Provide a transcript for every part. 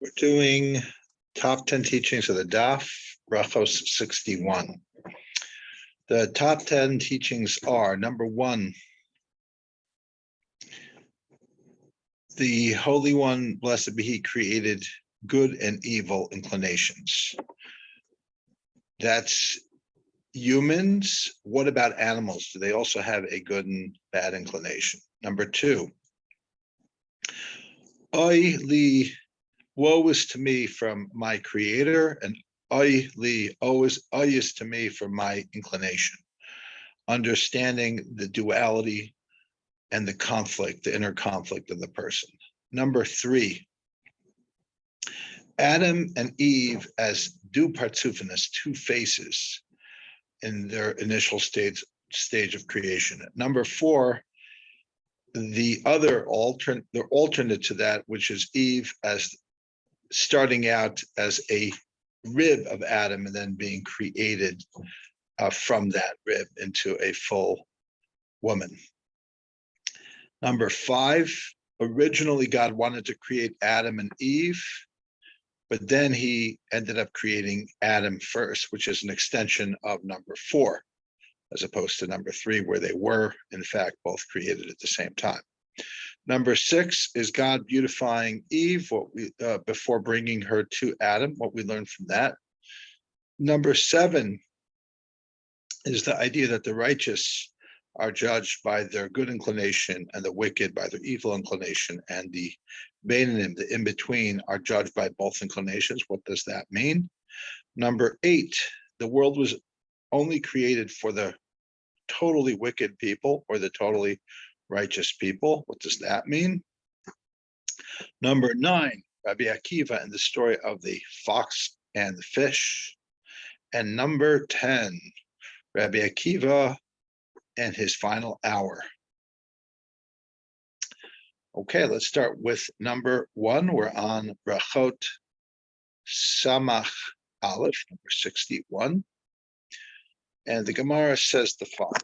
We're doing top 10 teachings of the Daf Brachot 61. The top 10 teachings are: number one, the Holy One, blessed be He, created good and evil inclinations. That's humans. What about animals? Do they also have a good and bad inclination? Number two, Oy li, woe is to me from my creator, and oy li, woe is to me from my inclination. Understanding the duality and the conflict, the inner conflict of the person. Number three, Adam and Eve as du partsufin, as two faces in their initial stage of creation. Number four, the alternate to that, which is Eve as starting out as a rib of Adam and then being created from that rib into a full woman. Number five, originally God wanted to create Adam and Eve, but then he ended up creating Adam first, which is an extension of number four, as opposed to number three, where they were, in fact, both created at the same time. Number six is God beautifying Eve before bringing her to Adam, what we learned from that. Number seven is the idea that the righteous are judged by their good inclination and the wicked by their evil inclination, and the Beinanim, the in-between, are judged by both inclinations. What does that mean? Number eight, the world was only created for the totally wicked people or the totally righteous people. What does that mean? Number nine, Rabbi Akiva and the story of the fox and the fish. And number 10, Rabbi Akiva and his final hour. Okay, let's start with number one. We're on Brachot Samach Aleph, number 61. And the Gemara says the following.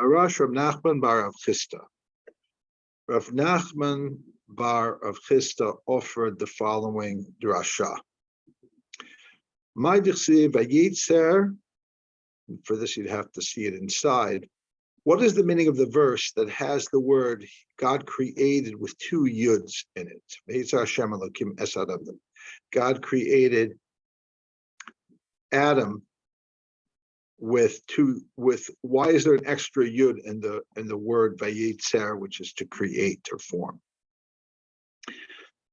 Arash Rav Nachman bar of Chisda. Rav Nachman bar of Chisda offered the following drasha. My vayitzer. For this, you'd have to see it inside. What is the meaning of the verse that has the word God created with two yuds in it? God created Adam with why is there an extra yud in the word vayitzer, which is to create or form?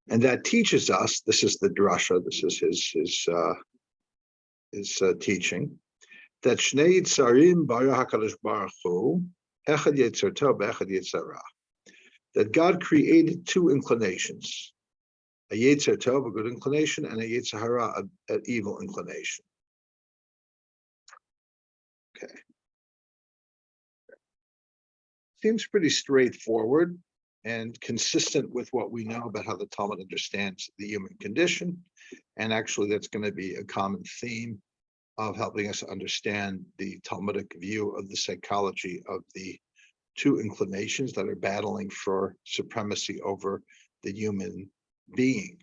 And that teaches us, this is the drasha, this is his teaching, that Shnei Yitzarim bara HaKadosh Baruch Hu, Echad Yetzer Tov, Echad Yetzer Ra, that God created two inclinations, a Yetzer Tov, a good inclination, and a Yetzer Hara, an evil inclination. Okay. Seems pretty straightforward and consistent with what we know about how the Talmud understands the human condition. And actually, that's going to be a common theme of helping us understand the Talmudic view of the psychology of the two inclinations that are battling for supremacy over the human being.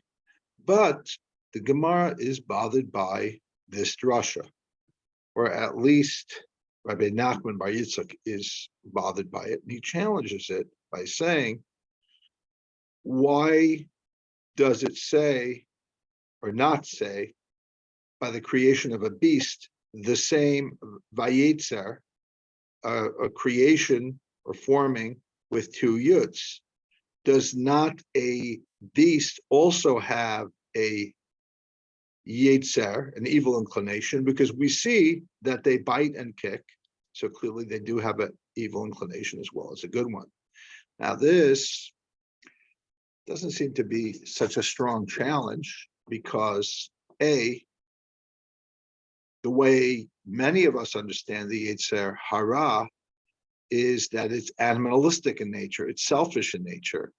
But the Gemara is bothered by this drasha, or at least Rabbi Nachman bar Yitzchak is bothered by it, and he challenges it by saying, why does it say, or not say, by the creation of a beast, the same vayetzer, a creation or forming with two yuds? Does not a beast also have a yetzer, an evil inclination? Because we see that they bite and kick, so clearly they do have an evil inclination as well as a good one. Now this doesn't seem to be such a strong challenge because the way many of us understand the Yetzer Hara is that it's animalistic in nature, it's selfish in nature.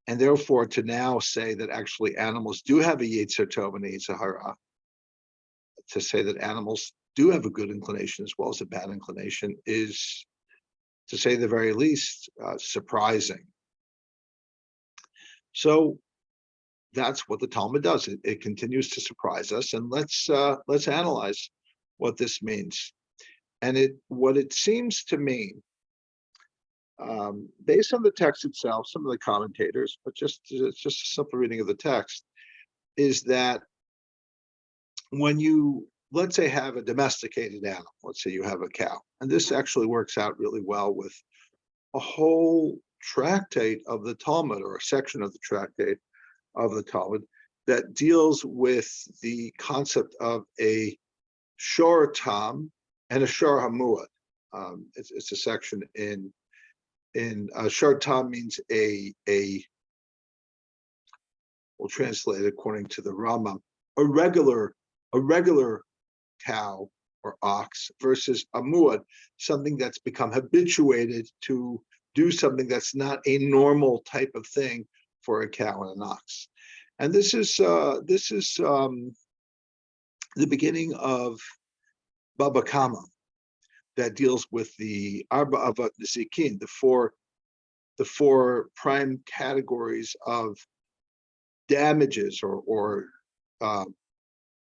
And therefore, to now say that actually animals do have a Yetzer Tov and a Yetzer Hara, to say that animals do have a good inclination as well as a bad inclination, is, to say the very least, surprising. So that's what the Talmud does. It continues to surprise us, and let's analyze what this means. And what it seems to mean, based on the text itself, some of the commentators, but it's just a simple reading of the text, is that when you, let's say, have a domesticated animal, let's say you have a cow, and this actually works out really well with a whole tractate of the Talmud, or a section of the tractate of the Talmud, that deals with the concept of a shor tam and a shor hamuad. It's a section in shor tam means a we'll translate it according to the Rama, a regular cow or ox, versus a muad, something that's become habituated to do something that's not a normal type of thing for a cow and an ox. And this is the beginning of Baba Kama, that deals with the Arba Avat Nesikin, the four prime categories of damages or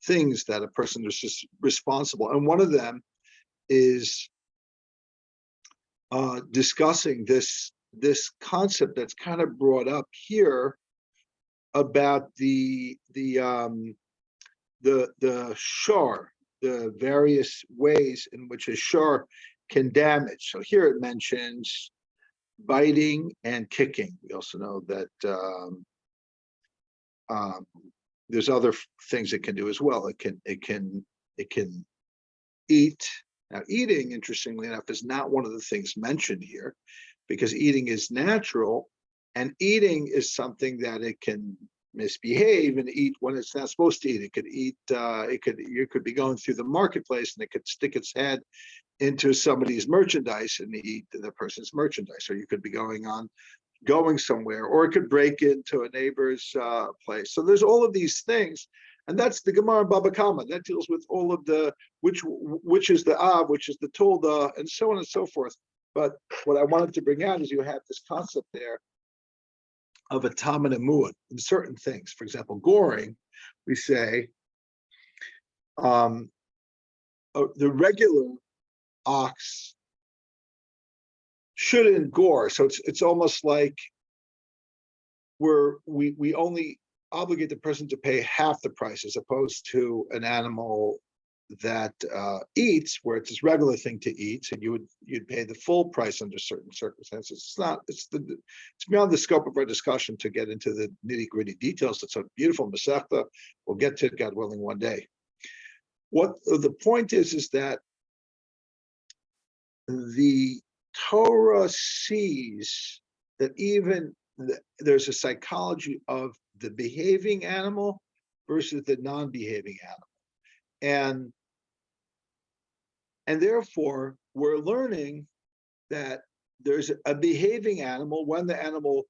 things that a person is just responsible. And one of them is discussing this concept that's kind of brought up here about the shor, the various ways in which a shor can damage. So here it mentions biting and kicking. We also know that there's other things it can do as well. It can eat. Now, eating, interestingly enough, is not one of the things mentioned here, because eating is natural, and eating is something that it can misbehave and eat when it's not supposed to eat. It could eat. You could be going through the marketplace and it could stick its head into somebody's merchandise and eat the person's merchandise, or you could be going somewhere, or it could break into a neighbor's place. So there's all of these things, and that's the Gemara Baba Kama that deals with all of the which is the Av, which is the Tolda, and so on and so forth. But what I wanted to bring out is you have this concept there of a tam and a muad in certain things. For example, goring, we say the regular ox shouldn't gore. So it's almost like we only obligate the person to pay half the price, as opposed to an animal that eats, where it's this regular thing to eat, and you'd pay the full price under certain circumstances. It's beyond the scope of our discussion to get into the nitty-gritty details. It's a beautiful Masechta. We'll get to it, God willing, one day. What the point is that the Torah sees that even there's a psychology of the behaving animal versus the non-behaving animal. And therefore, we're learning that there's a behaving animal when the animal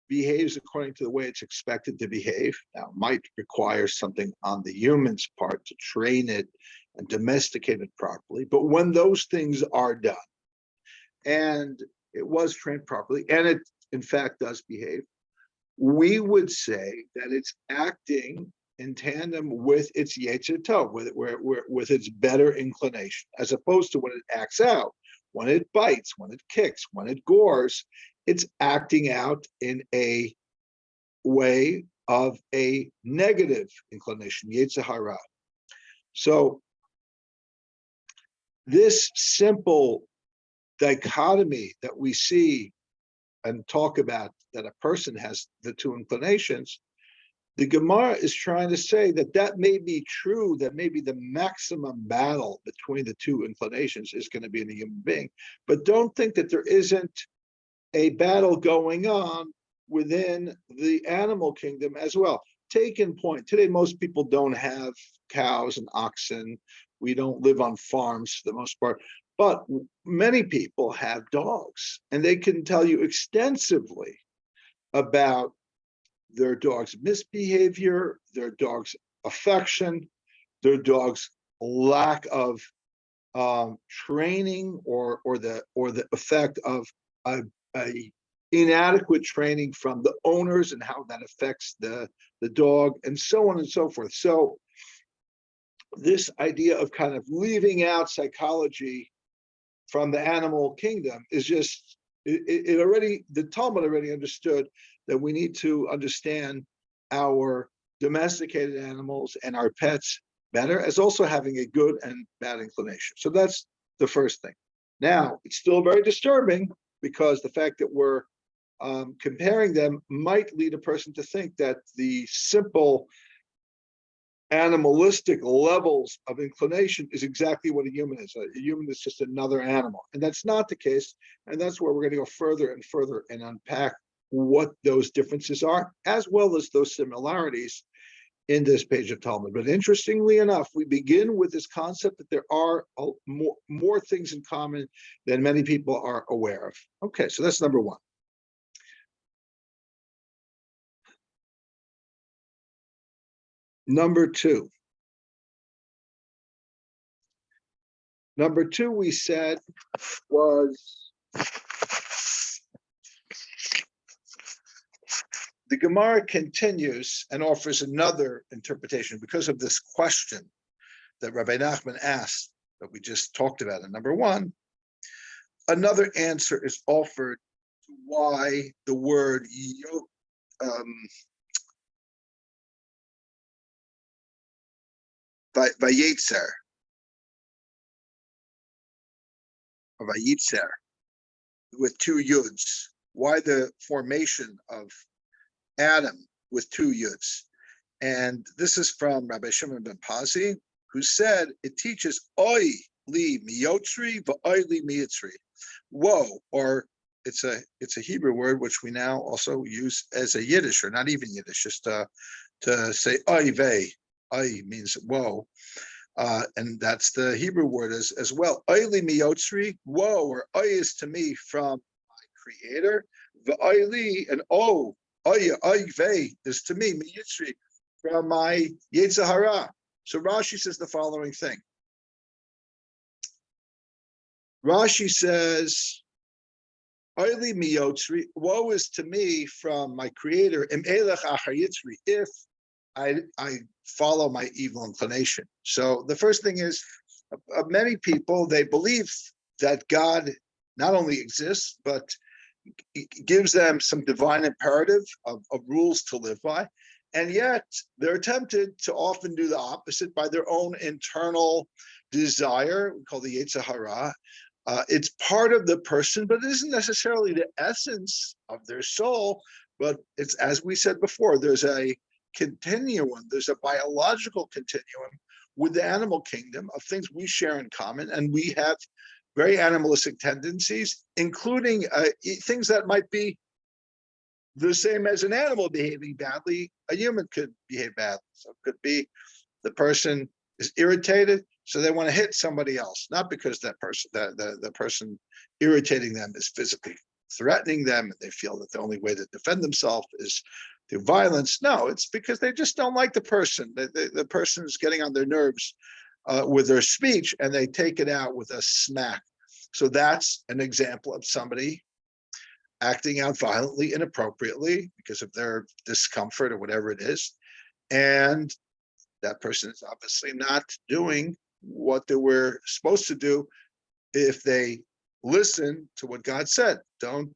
behaves according to the way it's expected to behave. Now, it might require something on the human's part to train it and domesticate it properly. But when those things are done, and it was trained properly, and it in fact does behave, we would say that it's acting in tandem with its Yetzer Tov, with its better inclination, as opposed to when it acts out, when it bites, when it kicks, when it gores, it's acting out in a way of a negative inclination, Yetzer Hara. So this simple dichotomy that we see and talk about, that a person has the two inclinations, the Gemara is trying to say that may be true, that maybe the maximum battle between the two inclinations is going to be in the human being. But don't think that there isn't a battle going on within the animal kingdom as well. Take in point, today most people don't have cows and oxen. We don't live on farms for the most part. But many people have dogs, and they can tell you extensively about their dog's misbehavior, their dog's affection, their dog's lack of training, or the effect of a inadequate training from the owners and how that affects the dog, and so on and so forth. So this idea of kind of leaving out psychology from the animal kingdom is just, it already, the Talmud already understood that we need to understand our domesticated animals and our pets better as also having a good and bad inclination. So that's the first thing. Now, it's still very disturbing because the fact that we're comparing them might lead a person to think that the simple animalistic levels of inclination is exactly what a human is. A human is just another animal, and that's not the case. And that's where we're going to go further and further and unpack what those differences are, as well as those similarities in this page of Talmud. But interestingly enough, we begin with this concept that there are more things in common than many people are aware of. Okay, so that's number one. Number two, we said, was the Gemara continues and offers another interpretation because of this question that Rabbi Nachman asked that we just talked about in number one. Another answer is offered to why the word vayetzer, or vayitzer, with two yuds. Why the formation of Adam with two yuds? And this is from Rabbi Shimon ben Pazi, who said it teaches oi li miyotzri v'oi li miyotzri. Whoa, or it's a Hebrew word which we now also use as a Yiddish, or not even Yiddish, just to say oi vei. Oi means whoa. And that's the Hebrew word as well. Oi li miyotzri, whoa, or oi is to me from my creator. V'oi li, and oi vei is to me miyotzri, from my Yetzer Hara. So Rashi says the following thing. Rashi says, Oili miyotzri, woe is to me from my creator, im elech achar yitzri, if I follow my evil inclination. So the first thing is, many people, they believe that God not only exists, but gives them some divine imperative of rules to live by. And yet they're tempted to often do the opposite by their own internal desire, we call the Yetzer Hara. It's part of the person, but it isn't necessarily the essence of their soul. But it's, as we said before, there's a continuum, there's a biological continuum with the animal kingdom of things we share in common. And we have very animalistic tendencies, including things that might be the same as an animal behaving badly, a human could behave badly. So it could be the person is irritated, so they want to hit somebody else, not because that person, the person irritating them is physically threatening them, and they feel that the only way to defend themselves is through violence. No, it's because they just don't like the person. The person is getting on their nerves with their speech, and they take it out with a smack. So that's an example of somebody acting out violently, inappropriately, because of their discomfort or whatever it is. And that person is obviously not doing what they were supposed to do if they listen to what God said. Don't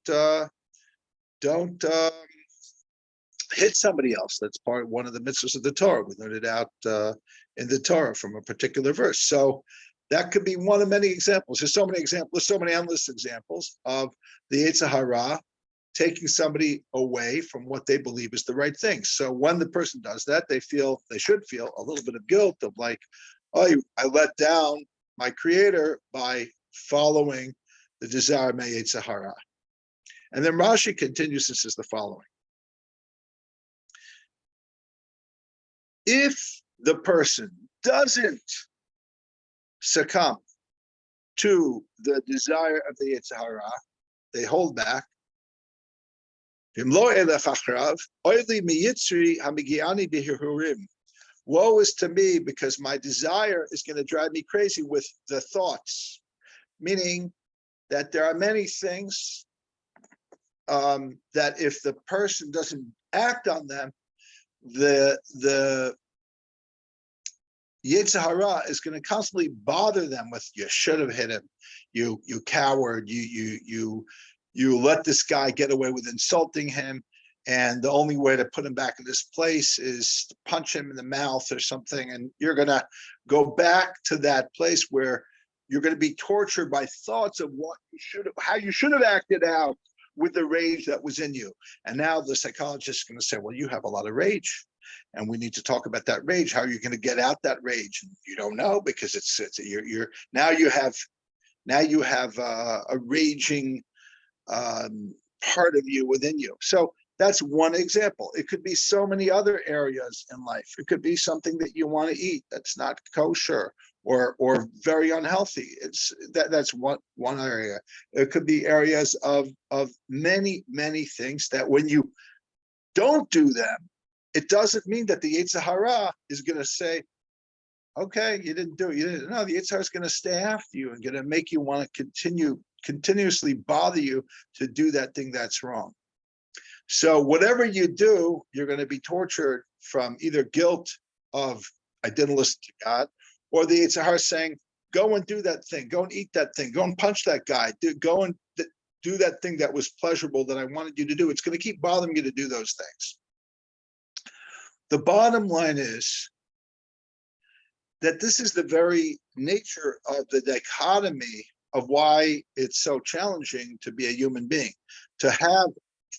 hit somebody else. That's one of the mitzvahs of the Torah. We learned it out in the Torah from a particular verse. So that could be one of many examples. There's so many examples, so many endless examples of the Yetzer Hara taking somebody away from what they believe is the right thing. So when the person does that, they should feel a little bit of guilt of like, oh, I let down my creator by following the desire of my Yetzer Hara. And then Rashi continues and says the following. If the person doesn't succumb to the desire of the Yetzer Hara, they hold back, Woe is to me because my desire is going to drive me crazy with the thoughts, meaning that there are many things that if the person doesn't act on them, the Yetzer Hara is going to constantly bother them with, you should have hit him, you coward, you let this guy get away with insulting him, and the only way to put him back in this place is to punch him in the mouth or something, and you're going to go back to that place where you're going to be tortured by thoughts of how you should have acted out with the rage that was in you. And now the psychologist is going to say, well, you have a lot of rage, and we need to talk about that rage. How are you going to get out that rage? And you don't know, because you're now you have a raging part of you within you. So that's one example. It could be so many other areas in life. It could be something that you want to eat that's not kosher or very unhealthy. That's one area. It could be areas of many things that when you don't do them, it doesn't mean that the Yetzer Hara is going to say, okay, you didn't do it. You didn't. No, the Yetzer Hara is going to stay after you and going to make you want to continuously bother you to do that thing that's wrong. So whatever you do, you're going to be tortured from either guilt of I didn't listen to God, or the Yetzer Hara saying, go and do that thing, go and eat that thing, go and punch that guy, go and do that thing that was pleasurable that I wanted you to do. It's going to keep bothering you to do those things. The bottom line is that this is the very nature of the dichotomy of why it's so challenging to be a human being, to have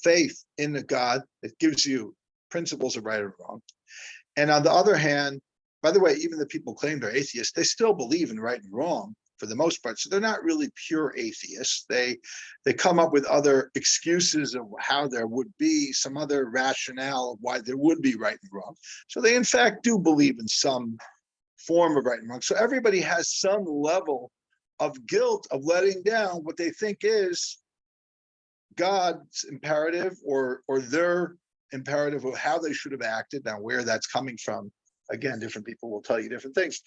faith in a God that gives you principles of right and wrong. And on the other hand, by the way, even the people claim they're atheists, they still believe in right and wrong for the most part. So they're not really pure atheists. They come up with other excuses of how there would be some other rationale of why there would be right and wrong. So they in fact do believe in some form of right and wrong. So everybody has some level of guilt of letting down what they think is God's imperative or their imperative of how they should have acted. Now, where that's coming from, again, different people will tell you different things.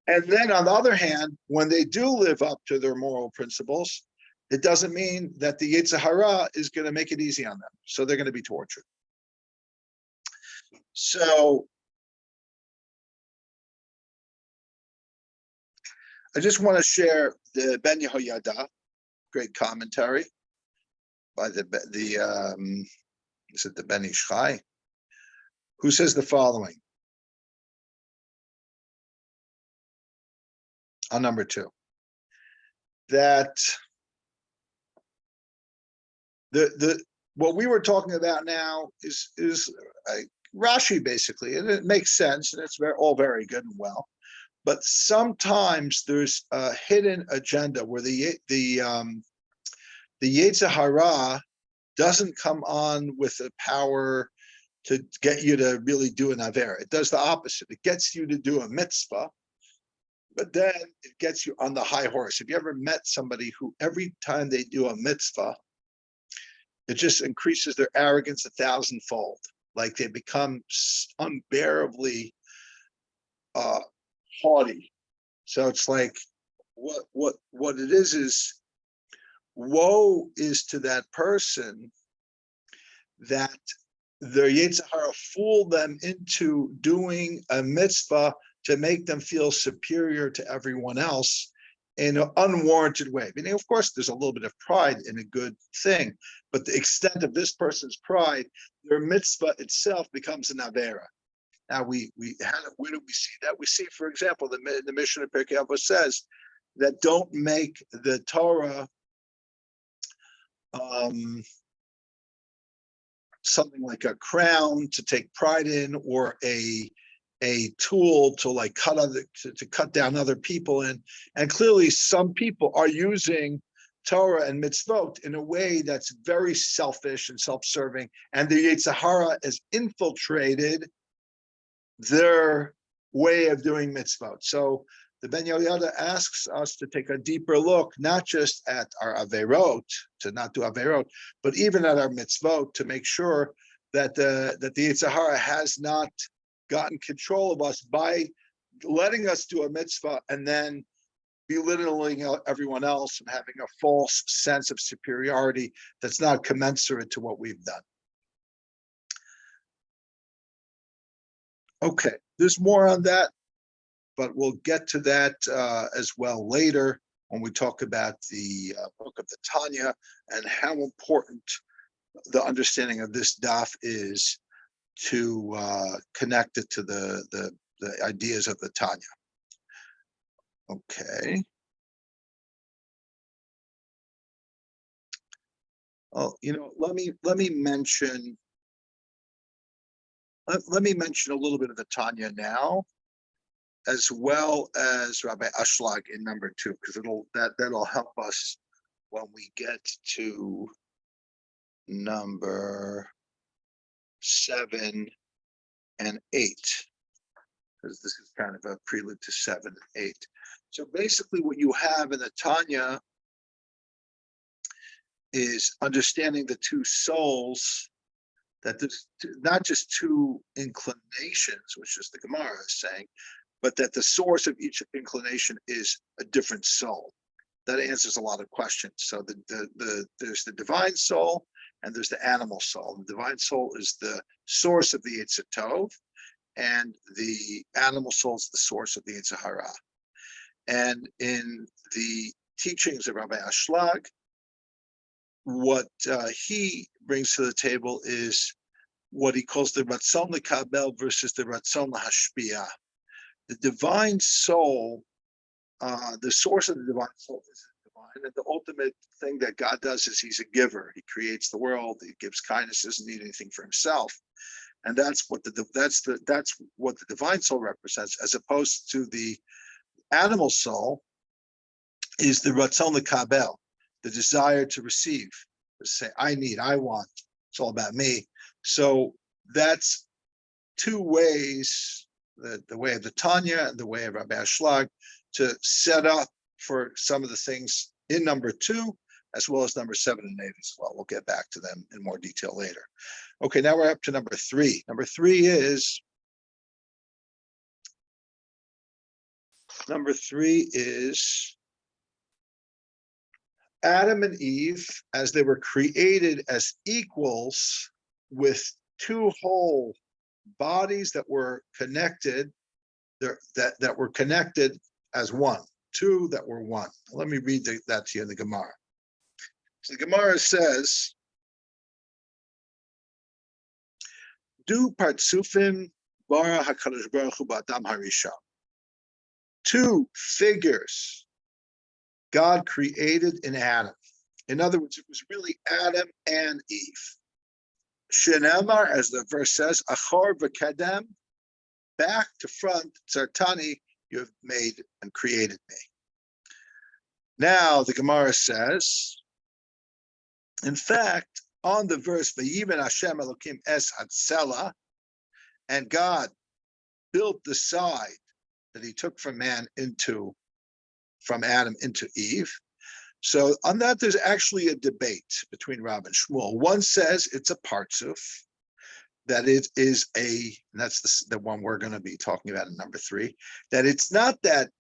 And then on the other hand, when they do live up to their moral principles, it doesn't mean that the Yetzer Hara is going to make it easy on them. So they're going to be tortured. So I just want to share the Ben Yehoyada, great commentary by the Ben Ish Chai, who says the following on number 2, that the what we were talking about now is Rashi basically, and it makes sense, and it's all very good and well. But sometimes there's a hidden agenda where the Yetzer Hara doesn't come on with the power to get you to really do an avera. It does the opposite. It gets you to do a mitzvah, but then it gets you on the high horse. Have you ever met somebody who every time they do a mitzvah, it just increases their arrogance 1,000-fold? Like they become unbearably haughty. So it's like what it is woe is to that person that their Yetzer Hara fooled them into doing a mitzvah to make them feel superior to everyone else in an unwarranted way. Meaning, of course, there's a little bit of pride in a good thing, but the extent of this person's pride, their mitzvah itself becomes an avera. Now, where do we see that? We see, for example, the Mishnah Pirkei Avos says that don't make the Torah something like a crown to take pride in, or a tool to like cut down other people in. And clearly, some people are using Torah and mitzvot in a way that's very selfish and self-serving, and the Yetzer Hara has infiltrated their way of doing mitzvot. So the Ben Yehoyada asks us to take a deeper look, not just at our averot, to not do averot, but even at our mitzvot, to make sure that the Yetzer Hara has not gotten control of us by letting us do a mitzvah and then belittling everyone else and having a false sense of superiority that's not commensurate to what we've done. Okay, there's more on that, but we'll get to that as well later when we talk about the book of the Tanya and how important the understanding of this daf is to connect it to the ideas of the Tanya. Okay. Oh, let me mention let me mention a little bit of the Tanya now, as well as Rabbi Ashlag in number 2, because that'll help us when we get to number 7 and 8, because this is kind of a prelude to 7 and 8. So basically what you have in the Tanya is understanding the two souls, that there's not just two inclinations, which is the Gemara is saying, but that the source of each inclination is a different soul. That answers a lot of questions. So there's the divine soul and there's the animal soul. The divine soul is the source of the Yetzer Tov, and the animal soul is the source of the Yetzer Hara. And in the teachings of Rabbi Ashlag, what he brings to the table is what he calls the Ratzon L'Kabel versus the Ratzon L'Hashpia. The divine soul, the source of the divine soul is divine, and the ultimate thing that God does is he's a giver. He creates the world, he gives kindness, doesn't need anything for himself. And that's what the divine soul represents, as opposed to the animal soul is the Ratzon L'Kabel, the desire to receive, to say, I need, I want, it's all about me. So that's two ways, the way of the Tanya and the way of Rabbi Ashlag, to set up for some of the things in number 2, as well as number 7 and 8 as well. We'll get back to them in more detail later. Okay, now we're up to number 3. Number 3 is Adam and Eve, as they were created as equals with two whole bodies that were connected, that were connected as one, two that were one. Let me read that to you in the Gemara. So the Gemara says, Du partsufim bara HaKadosh Baruch Hu ba'adam harishon. Two figures God created in Adam. In other words, it was really Adam and Eve. Shenemar, as the verse says, Achor v'kedem, back to front, Tzartani, you have made and created me. Now the Gemara says, in fact, on the verse, V'yiven Hashem Elokim es hatzela, and God built the side that he took from Adam into Eve. So on that, there's actually a debate between Rab and Shmuel. One says it's a partsuf, that it is and that's the one we're going to be talking about in number 3, that it's not that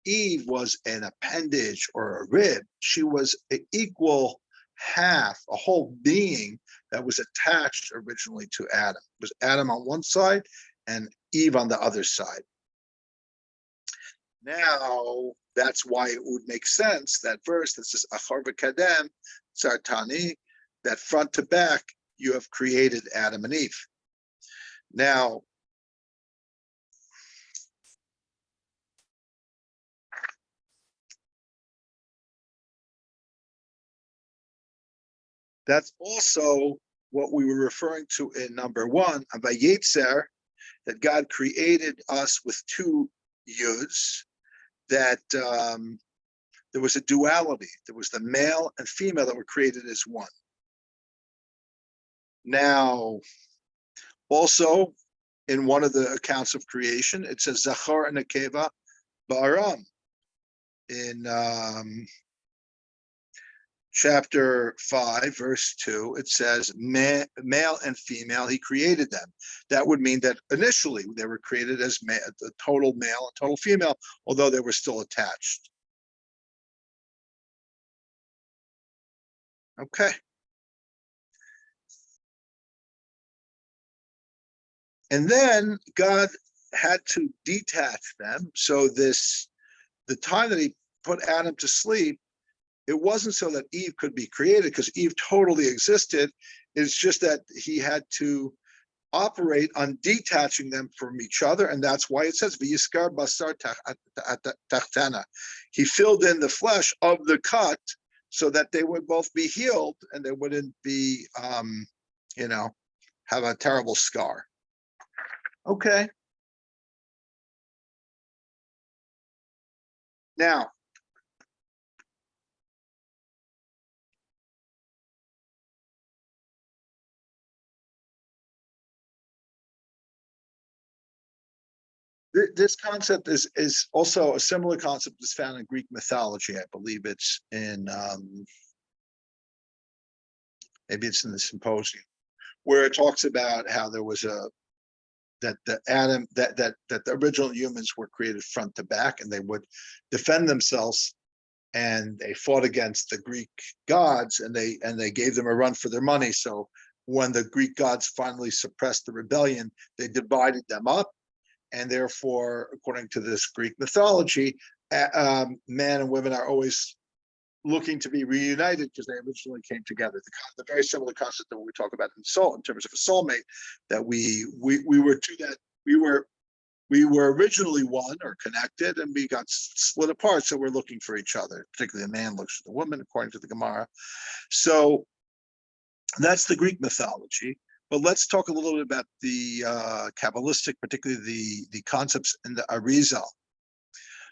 Eve was an appendage or a rib. She was an equal half, a whole being that was attached originally to Adam. It was Adam on one side and Eve on the other side. Now, that's why it would make sense, that verse that says, Achor v'kadem, Tzartani, that front to back, you have created Adam and Eve. Now, that's also what we were referring to in number 1, about Yetzer, that God created us with two yuds, that there was a duality. There was the male and female that were created as one. Now, also in one of the accounts of creation, it says Zachar and Akiva Ba'aram in chapter 5, verse 2, it says, male and female, he created them. That would mean that initially they were created as the total male and total female, although they were still attached. Okay. And then God had to detach them. So the time that he put Adam to sleep, it wasn't so that Eve could be created, because Eve totally existed. It's just that he had to operate on detaching them from each other, and that's why it says v'yiskar basar tachtana. He filled in the flesh of the cut so that they would both be healed and they wouldn't be, have a terrible scar. Okay. Now, this concept is also a similar concept that's found in Greek mythology. I believe it's in maybe it's in the Symposium, where it talks about how there was that the original humans were created front to back, and they would defend themselves, and they fought against the Greek gods, and they gave them a run for their money. So when the Greek gods finally suppressed the rebellion, they divided them up. And therefore, according to this Greek mythology, men and women are always looking to be reunited because they originally came together. The very similar concept that we talk about in soul, in terms of a soulmate, that we were originally one or connected, and we got split apart. So we're looking for each other. Particularly, a man looks for the woman, according to the Gemara. So that's the Greek mythology. But let's talk a little bit about the Kabbalistic, particularly the concepts in the Arizal.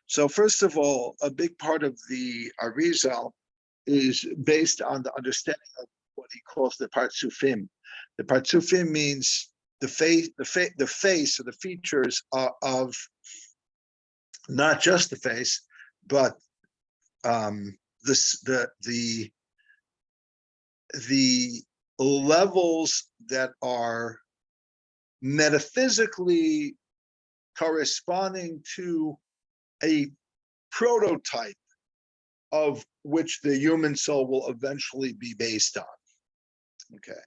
So first of all, a big part of the Arizal is based on the understanding of what he calls the Partsufim. The Partsufim means the face or the features of not just the face, but the levels that are metaphysically corresponding to a prototype of which the human soul will eventually be based on. Okay,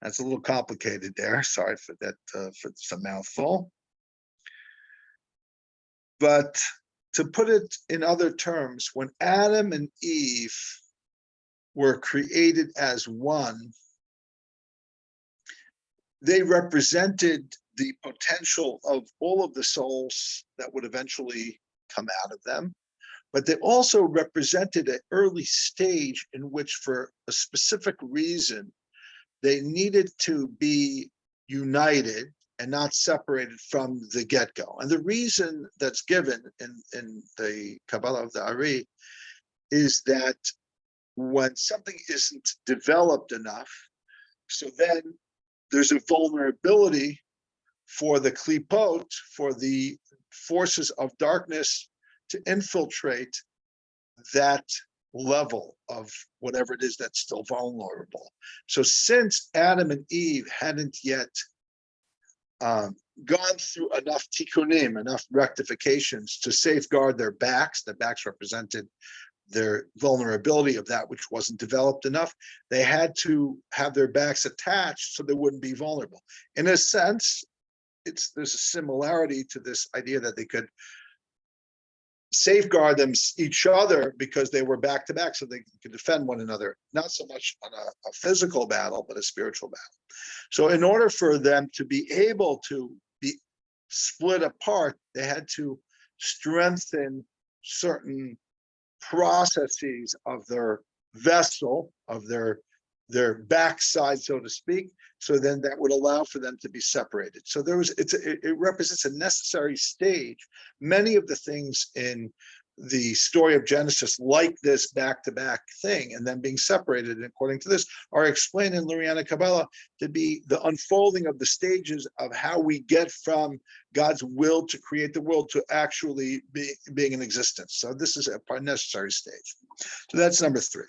that's a little complicated there. Sorry for that, for some mouthful. But to put it in other terms, when Adam and Eve were created as one, they represented the potential of all of the souls that would eventually come out of them. But they also represented an early stage in which, for a specific reason, they needed to be united and not separated from the get-go. And the reason that's given in the Kabbalah of the Ari is that when something isn't developed enough, so then there's a vulnerability for the klipot, for the forces of darkness, to infiltrate that level of whatever it is that's still vulnerable. So since Adam and Eve hadn't yet gone through enough tikkunim, enough rectifications to safeguard their backs, the backs represented their vulnerability of that which wasn't developed enough, they had to have their backs attached so they wouldn't be vulnerable. In a sense, there's a similarity to this idea that they could safeguard each other because they were back to back, so they could defend one another, not so much on a physical battle, but a spiritual battle. So in order for them to be able to be split apart, they had to strengthen certain processes of their vessel, of their backside, so to speak. So then that would allow for them to be separated. So it represents a necessary stage. Many of the things in the story of Genesis like this back-to-back thing and then being separated according to this are explained in Luriana Kabbalah to be the unfolding of the stages of how we get from God's will to create the world to actually being in existence. So this is a necessary stage. So that's number 3.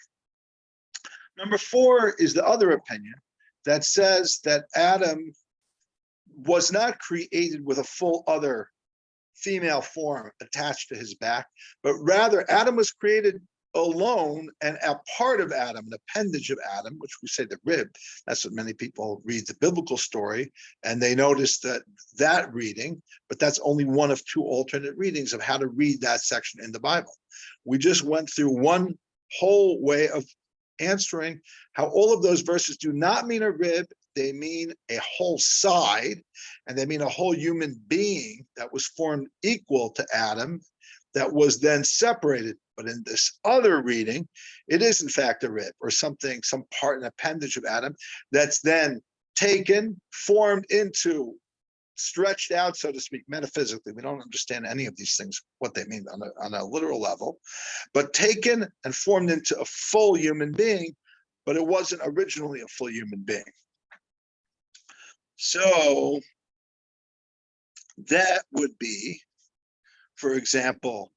Number 4 is the other opinion that says that Adam was not created with a full other female form attached to his back, but rather Adam was created alone, and a part of Adam, an appendage of Adam, which we say the rib. That's what many people read the biblical story, and they notice that reading, but that's only one of 2 alternate readings of how to read that section in the Bible. We just went through one whole way of answering how all of those verses do not mean a rib. They mean a whole side, and they mean a whole human being that was formed equal to Adam, that was then separated. But in this other reading, it is in fact a rib or something, some part, an appendage of Adam that's then taken, formed into, stretched out, so to speak, metaphysically. We don't understand any of these things, what they mean on a literal level, but taken and formed into a full human being, but it wasn't originally a full human being. So that would be, for example,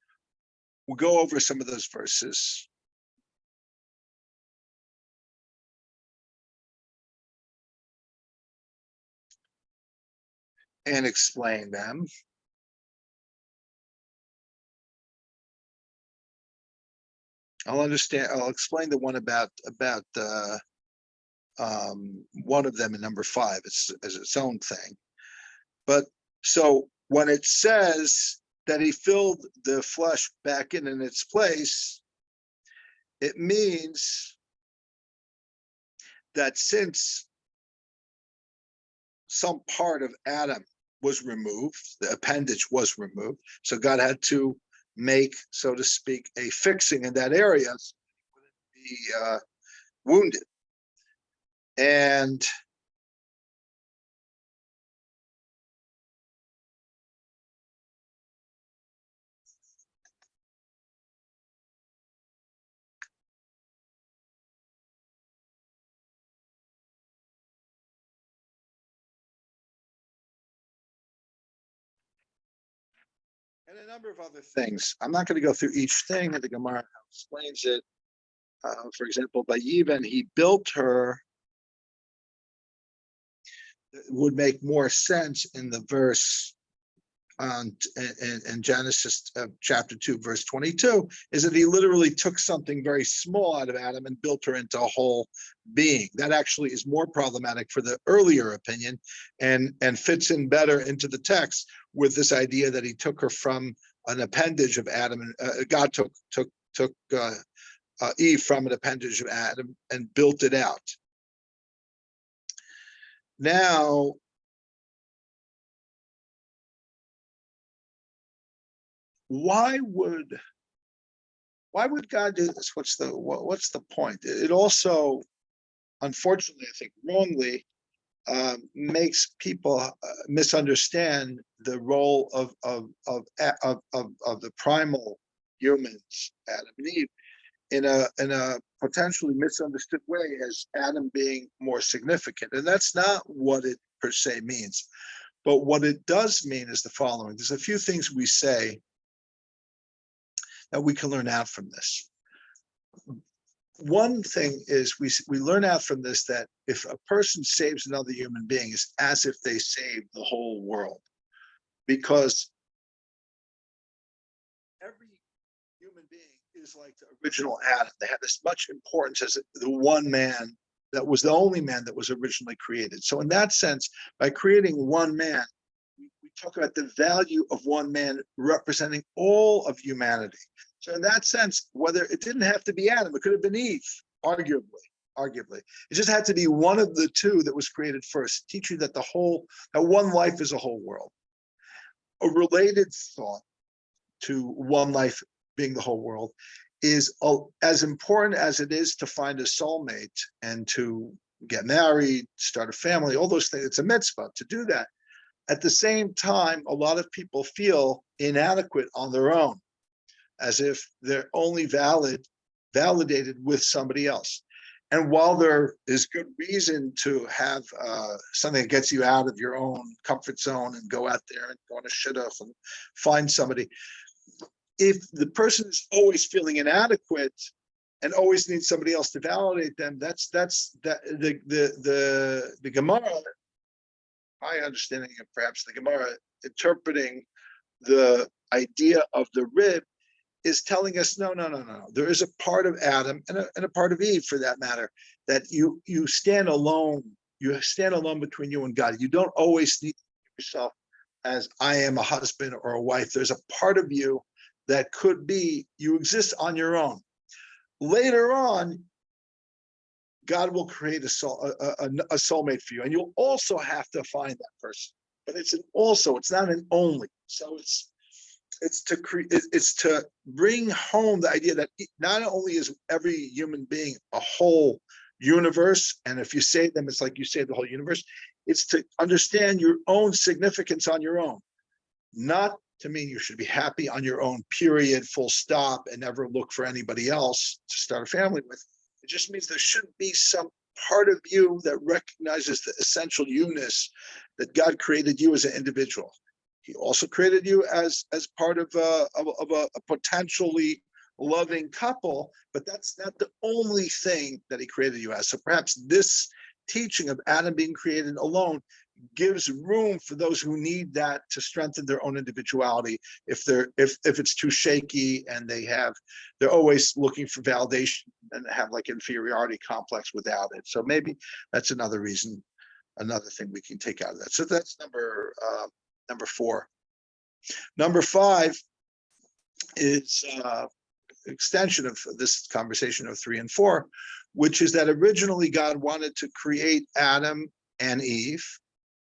we'll go over some of those verses. And explain them. I'll explain the one about one of them in number 5. It's as its own thing. But so when it says that he filled the flesh back in its place, it means that since some part of Adam was removed, the appendage was removed, so God had to make, so to speak, a fixing in that area so he wouldn't be wounded. And a number of other things. I'm not going to go through each thing, and the Gemara explains it. For example, by Yevon, he built her. It would make more sense in the verse in Genesis chapter 2, verse 22, is that he literally took something very small out of Adam and built her into a whole being. That actually is more problematic for the earlier opinion and fits in better into the text with this idea that he took her from an appendage of Adam, and God took Eve from an appendage of Adam and built it out. Now, why would God do this? What's the point? It also, unfortunately, I think wrongly, makes people misunderstand the role of the primal humans, Adam and Eve, in a potentially misunderstood way as Adam being more significant. And that's not what it per se means. But what it does mean is the following. There's a few things we say that we can learn out from this. One thing is we learn out from this that if a person saves another human being, it's as if they saved the whole world, because every human being is like the original Adam. They have as much importance as the one man that was the only man that was originally created. So in that sense, by creating one man, we talk about the value of one man representing all of humanity. So in that sense, whether it didn't have to be Adam, it could have been Eve, arguably. It just had to be one of the two that was created first, teach you that that one life is a whole world. A related thought to one life being the whole world is as important as it is to find a soulmate and to get married, start a family, all those things. It's a mitzvah to do that. At the same time, a lot of people feel inadequate on their own. as if they're only validated with somebody else. And while there is good reason to have something that gets you out of your own comfort zone and go out there and go on a shidduch and find somebody, if the person is always feeling inadequate and always needs somebody else to validate them, that's the Gemara, my understanding of perhaps the Gemara interpreting the idea of the rib is telling us, no. There is a part of Adam and a part of Eve, for that matter, that you stand alone. You stand alone between you and God. You don't always need yourself as I am a husband or a wife. There's a part of you that could be, you exist on your own. Later on, God will create a soulmate for you, and you'll also have to find that person. But it's an also, it's not an only. So it's to bring home the idea that not only is every human being a whole universe, and if you save them, it's like you save the whole universe. It's to understand your own significance on your own, not to mean you should be happy on your own, period, full stop, and never look for anybody else to start a family with. It just means there should be some part of you that recognizes the essential you-ness that God created you as an individual. He also created you as part of a potentially loving couple, but that's not the only thing that he created you as. So perhaps this teaching of Adam being created alone gives room for those who need that to strengthen their own individuality. If it's too shaky and they're always looking for validation and have like inferiority complex without it. So maybe that's another reason, another thing we can take out of that. So that's number 4. Number 5 is extension of this conversation of 3 and 4, which is that originally God wanted to create Adam and Eve.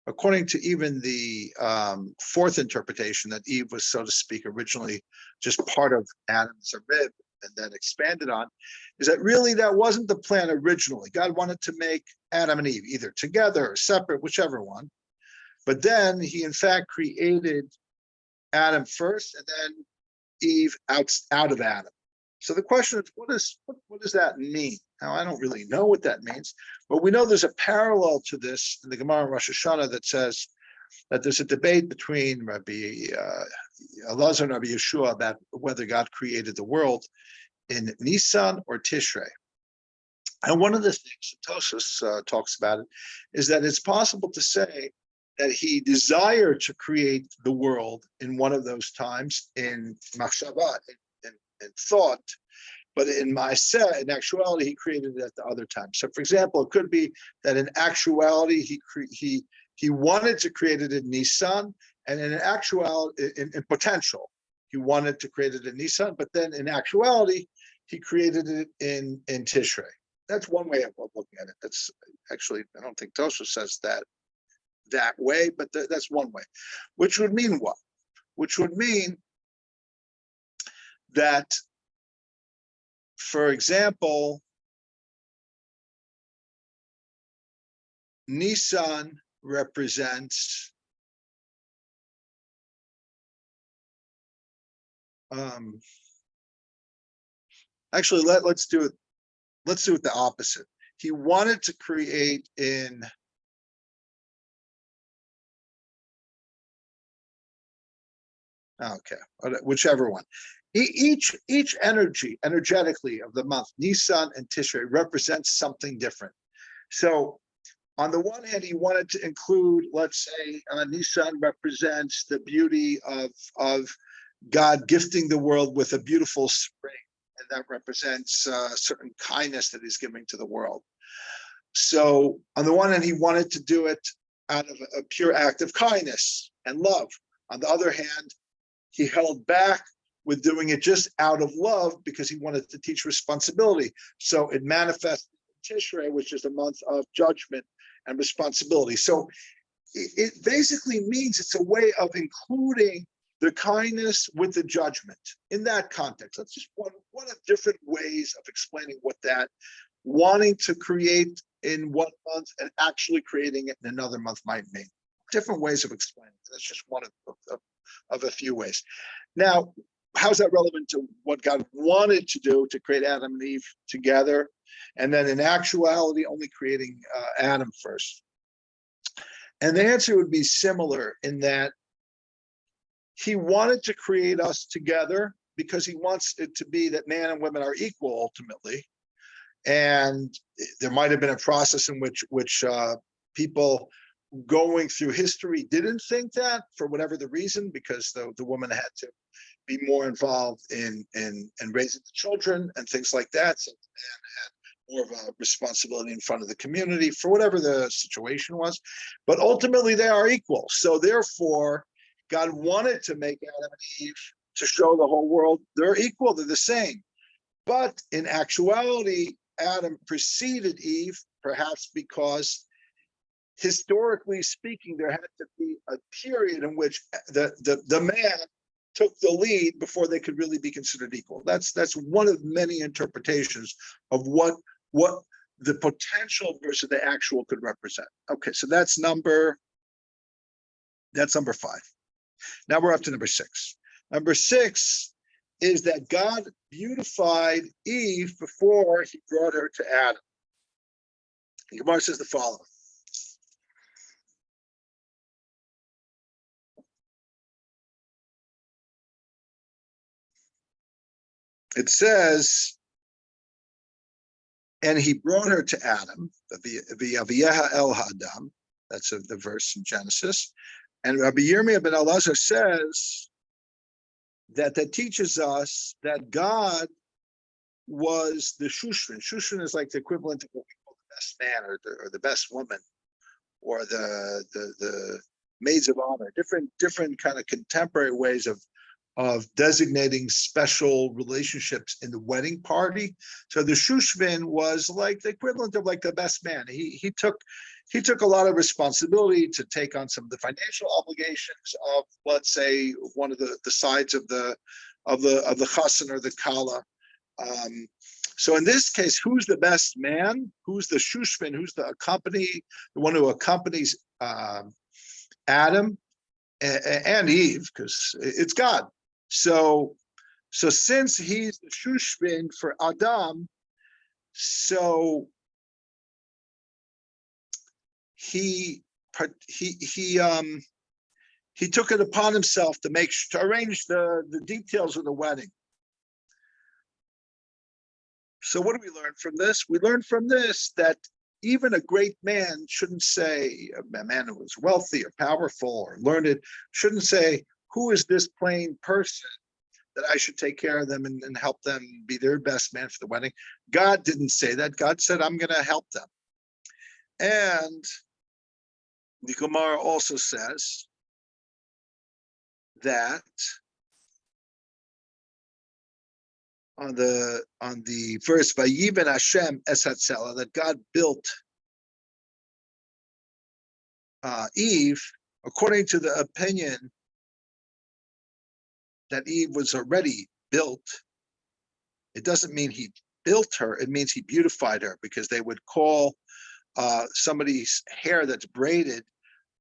According to even the 4th interpretation, that Eve was, so to speak, originally just part of Adam's rib and then expanded on, is that really that wasn't the plan originally. God wanted to make Adam and Eve either together or separate, whichever one. But then he, in fact, created Adam first and then Eve out of Adam. So the question is, what does that mean? Now, I don't really know what that means, but we know there's a parallel to this in the Gemara in Rosh Hashanah that says that there's a debate between Rabbi Elazar and Rabbi Yeshua about whether God created the world in Nisan or Tishrei. And one of the things Tosfos talks about it is that it's possible to say that he desired to create the world in one of those times in machshava, in thought, but in Maaseh, in actuality, he created it at the other time. So, for example, it could be that in actuality he wanted to create it in Nisan, and in actuality, in potential, he wanted to create it in Nisan, but then in actuality, he created it in Tishrei. That's one way of looking at it. That's actually, I don't think Tosfos says that way, but that's one way. Which would mean what? Which would mean that, for example, Nisan represents actually let's do it the opposite. He wanted to create in whichever one. Each energetically of the month, Nisan and Tishrei, represents something different. So on the one hand, he wanted to include, let's say, Nisan represents the beauty of God gifting the world with a beautiful spring, and that represents certain kindness that he's giving to the world. So on the one hand, he wanted to do it out of a pure act of kindness and love. On the other hand, he held back with doing it just out of love because he wanted to teach responsibility. So it manifested in Tishrei, which is a month of judgment and responsibility. So it basically means it's a way of including the kindness with the judgment in that context. That's just one of different ways of explaining what that wanting to create in one month and actually creating it in another month might mean. Different ways of explaining it. That's just one of a few ways. Now, how's that relevant to what God wanted to do to create Adam and Eve together? And then in actuality, only creating Adam first. And the answer would be similar in that he wanted to create us together because he wants it to be that man and women are equal ultimately. And there might have been a process in which people going through history didn't think that for whatever the reason, because the woman had to be more involved in raising the children and things like that. So the man had more of a responsibility in front of the community for whatever the situation was. But ultimately they are equal. So therefore, God wanted to make Adam and Eve to show the whole world they're equal, they're the same. But in actuality, Adam preceded Eve, perhaps because historically speaking, there had to be a period in which the man took the lead before they could really be considered equal. That's one of many interpretations of what the potential versus the actual could represent. Okay, so that's number 5. Now we're up to number 6. Number 6 is that God beautified Eve before he brought her to Adam. The Gemara says the following. It says, and he brought her to Adam, v'yaviyeha el ha'adam. That's the verse in Genesis. And Rabbi Yirmiyah ben Elazar says that teaches us that God was the Shushrin. Shushrin is like the equivalent of what we call the best man or the best woman, or the maids of honor. Different kind of contemporary ways of designating special relationships in the wedding party. So the Shushvin was like the equivalent of like the best man. He took a lot of responsibility to take on some of the financial obligations of, let's say, one of the sides of the chassan or the kala. So in this case, who's the best man? Who's the Shushvin? Who's the one who accompanies Adam and Eve? Because it's God. So since he's the Shushvin for Adam, so he took it upon himself to arrange the details of the wedding. So what do we learn from this? We learn from this that even a great man shouldn't say, a man who is wealthy or powerful or learned, shouldn't say, who is this plain person that I should take care of them and help them be their best man for the wedding? God didn't say that. God said, I'm going to help them. And the Gemara also says that on the verse Vayiben Hashem es hatzela, that God built Eve according to the opinion that Eve was already built. It doesn't mean he built her, it means he beautified her, because they would call somebody's hair that's braided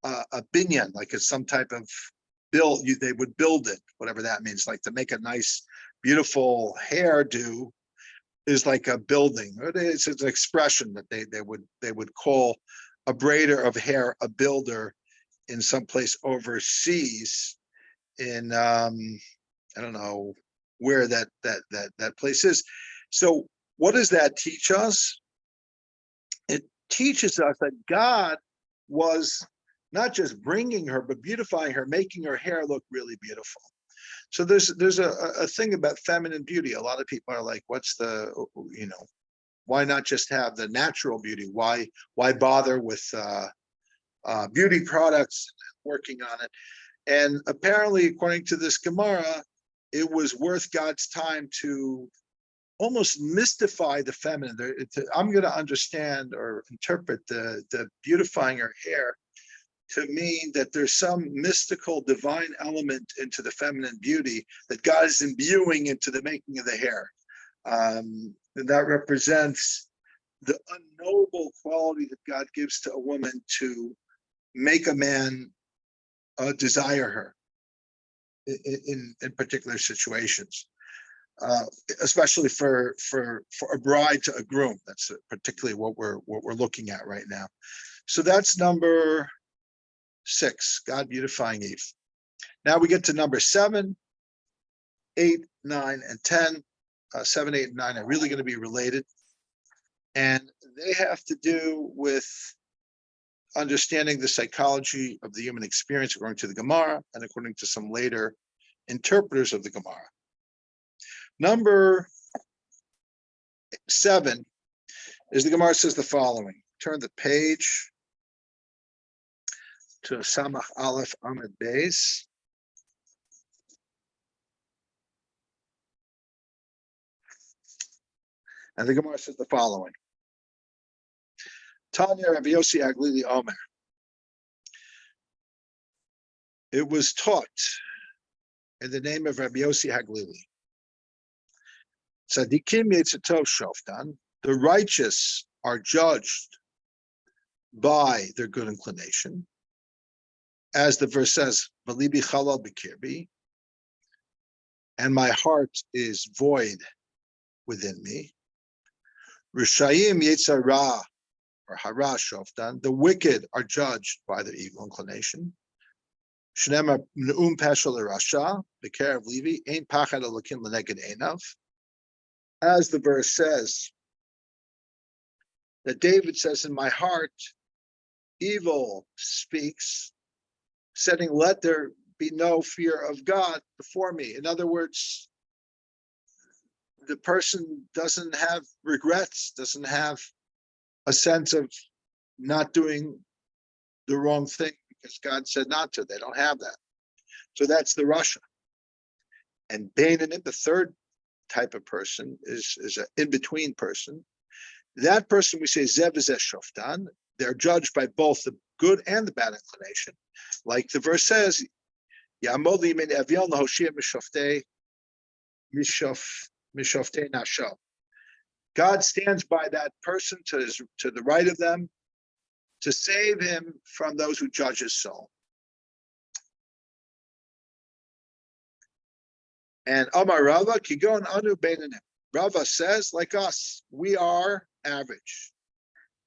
a binyan, like it's some type of build. They would build it, whatever that means, like to make a nice, beautiful hairdo is like a building. It's an expression that they would call a braider of hair a builder in some place overseas. In I don't know where that place is. So what does that teach us? It teaches us that God was not just bringing her, but beautifying her, making her hair look really beautiful. So there's a thing about feminine beauty. A lot of people are like, what's why not just have the natural beauty? Why bother with beauty products and working on it? And apparently, according to this Gemara, it was worth God's time to almost mystify the feminine. I'm going to understand or interpret the beautifying her hair to mean that there's some mystical divine element into the feminine beauty that God is imbuing into the making of the hair. And that represents the unknowable quality that God gives to a woman to make a man desire her. in particular situations, especially for a bride to a groom. That's particularly what we're looking at right now. So that's number 6, God beautifying Eve. Now we get to number 7, 8, 9, and 10. 7, 8, and 9 are really going to be related, and they have to do with understanding the psychology of the human experience according to the Gemara and according to some later interpreters of the Gemara. Number 7 is the Gemara says the following. Turn the page to Samach Aleph Amud Beis. And the Gemara says the following. Tanya Rabbi Yossi Haglili Omer. It was taught in the name of Rabbi Yossi Haglili. Tzadikim Yetzatov Shoftan. The righteous are judged by their good inclination. As the verse says, V'libi chalal b'kirbi, and my heart is void within me. Rishayim Yetzarah, or hara shoftan, the wicked are judged by their evil inclination. Shnema ne'um peshel rasha, b'kerev Levi, ein pachad elokim l'neged einav. As the verse says, that David says, in my heart, evil speaks, saying, let there be no fear of God before me. In other words, the person doesn't have regrets, doesn't have a sense of not doing the wrong thing because God said not to. They don't have that. So that's the Rasha. And Bainanim, the third type of person, is an in-between person. That person, we say, Zev Zeh Shoftan. They're judged by both the good and the bad inclination. Like the verse says, Ya'amod li'min Avion lahoshia mishoftei nasho. God stands by that person to the right of them to save him from those who judge his soul. And Amar Rava, Kigon Anu Beinanim. Rava says, like us, we are average.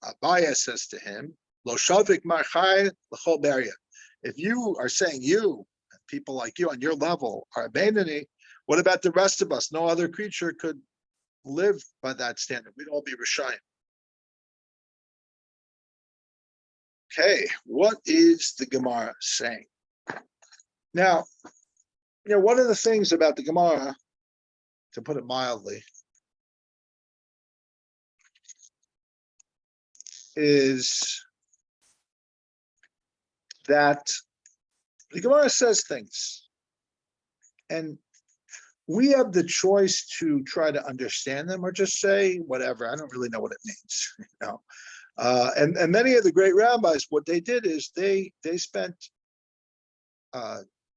Abaya says to him, Lo shavik marchai l'chol beria. If you are saying you, people like you on your level, are Beinani, what about the rest of us? No other creature could live by that standard. We'd all be Rishayim. Okay, what is the Gemara saying? Now, one of the things about the Gemara, to put it mildly, is that the Gemara says things, and we have the choice to try to understand them or just say whatever. I don't really know what it means, And many of the great rabbis, what they did is they spent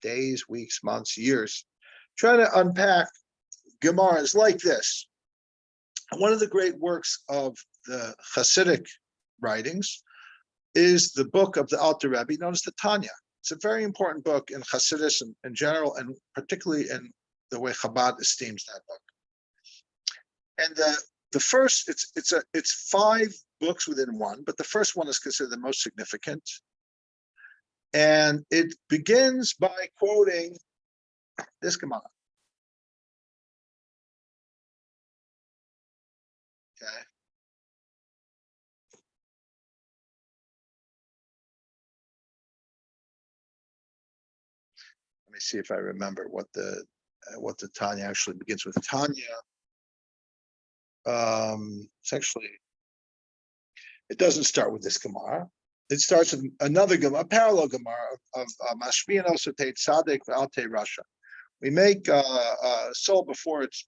days, weeks, months, years trying to unpack Gemaras like this. One of the great works of the Hasidic writings is the book of the Alter Rebbe, known as the Tanya. It's a very important book in Hasidus in general, and particularly in the way Chabad esteems that book. And the first, it's 5 books within one, but the first one is considered the most significant. And it begins by quoting this Gemara. Okay. Let me see if I remember what the Tanya actually begins with. Tanya. It's actually, it doesn't start with this Gemara. It starts with another Gemara, a parallel Gemara of Mashmian Osotei Tzaddik V'Altei Rasha. We make a soul before it's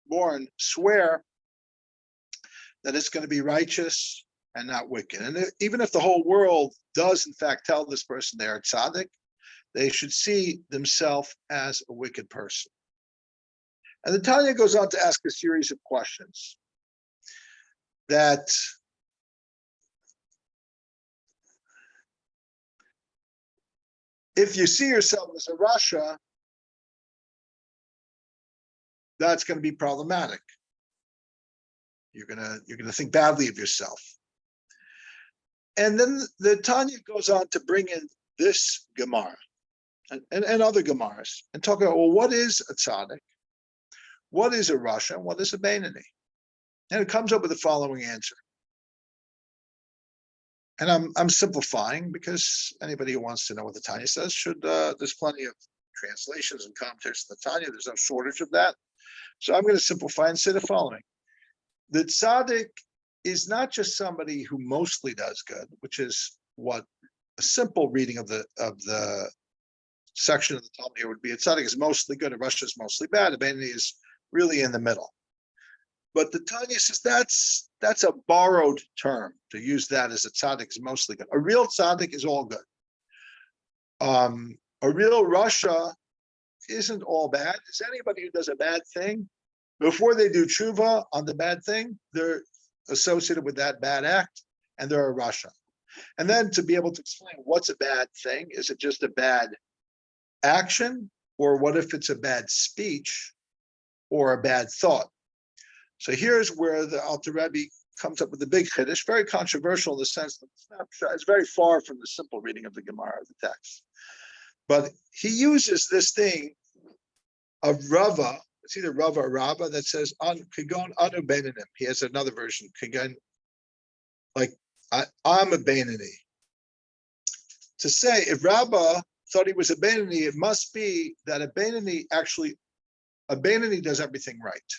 born swear that it's going to be righteous and not wicked. And even if the whole world does in fact tell this person they are tzaddik, they should see themselves as a wicked person. And the Tanya goes on to ask a series of questions that if you see yourself as a Rasha, that's going to be problematic. You're gonna think badly of yourself. And then the Tanya goes on to bring in this Gemara and other Gemaras and talk about, well, what is a tzaddik? What is a Rasha? And what is a Beinoni? And it comes up with the following answer. And I'm simplifying because anybody who wants to know what the Tanya says should, there's plenty of translations and commentaries in the Tanya. There's no shortage of that. So I'm going to simplify and say the following. The tzaddik is not just somebody who mostly does good, which is what a simple reading of the section of the Talmud here would be. A tzaddik is mostly good, a Rasha is mostly bad, a Beinoni is really in the middle. But the Tanya says that's a borrowed term to use that as a tzaddik is mostly good. A real tzaddik is all good. A real Rasha isn't all bad. Is anybody who does a bad thing, before they do tshuva on the bad thing, they're associated with that bad act, and they're a Rasha. And then to be able to explain what's a bad thing, is it just a bad action, or what if it's a bad speech or a bad thought? So here's where the Alter Rebbe comes up with the big chiddush, very controversial in the sense that it's very far from the simple reading of the Gemara, of the text. But he uses this thing of Rava, it's either Rava or Rabba, that says, Kigon anu beinanim. He has another version, Kigon, like, I'm a Beinoni. To say, if Rabba thought he was a Beinoni, it must be that a Beinoni does everything right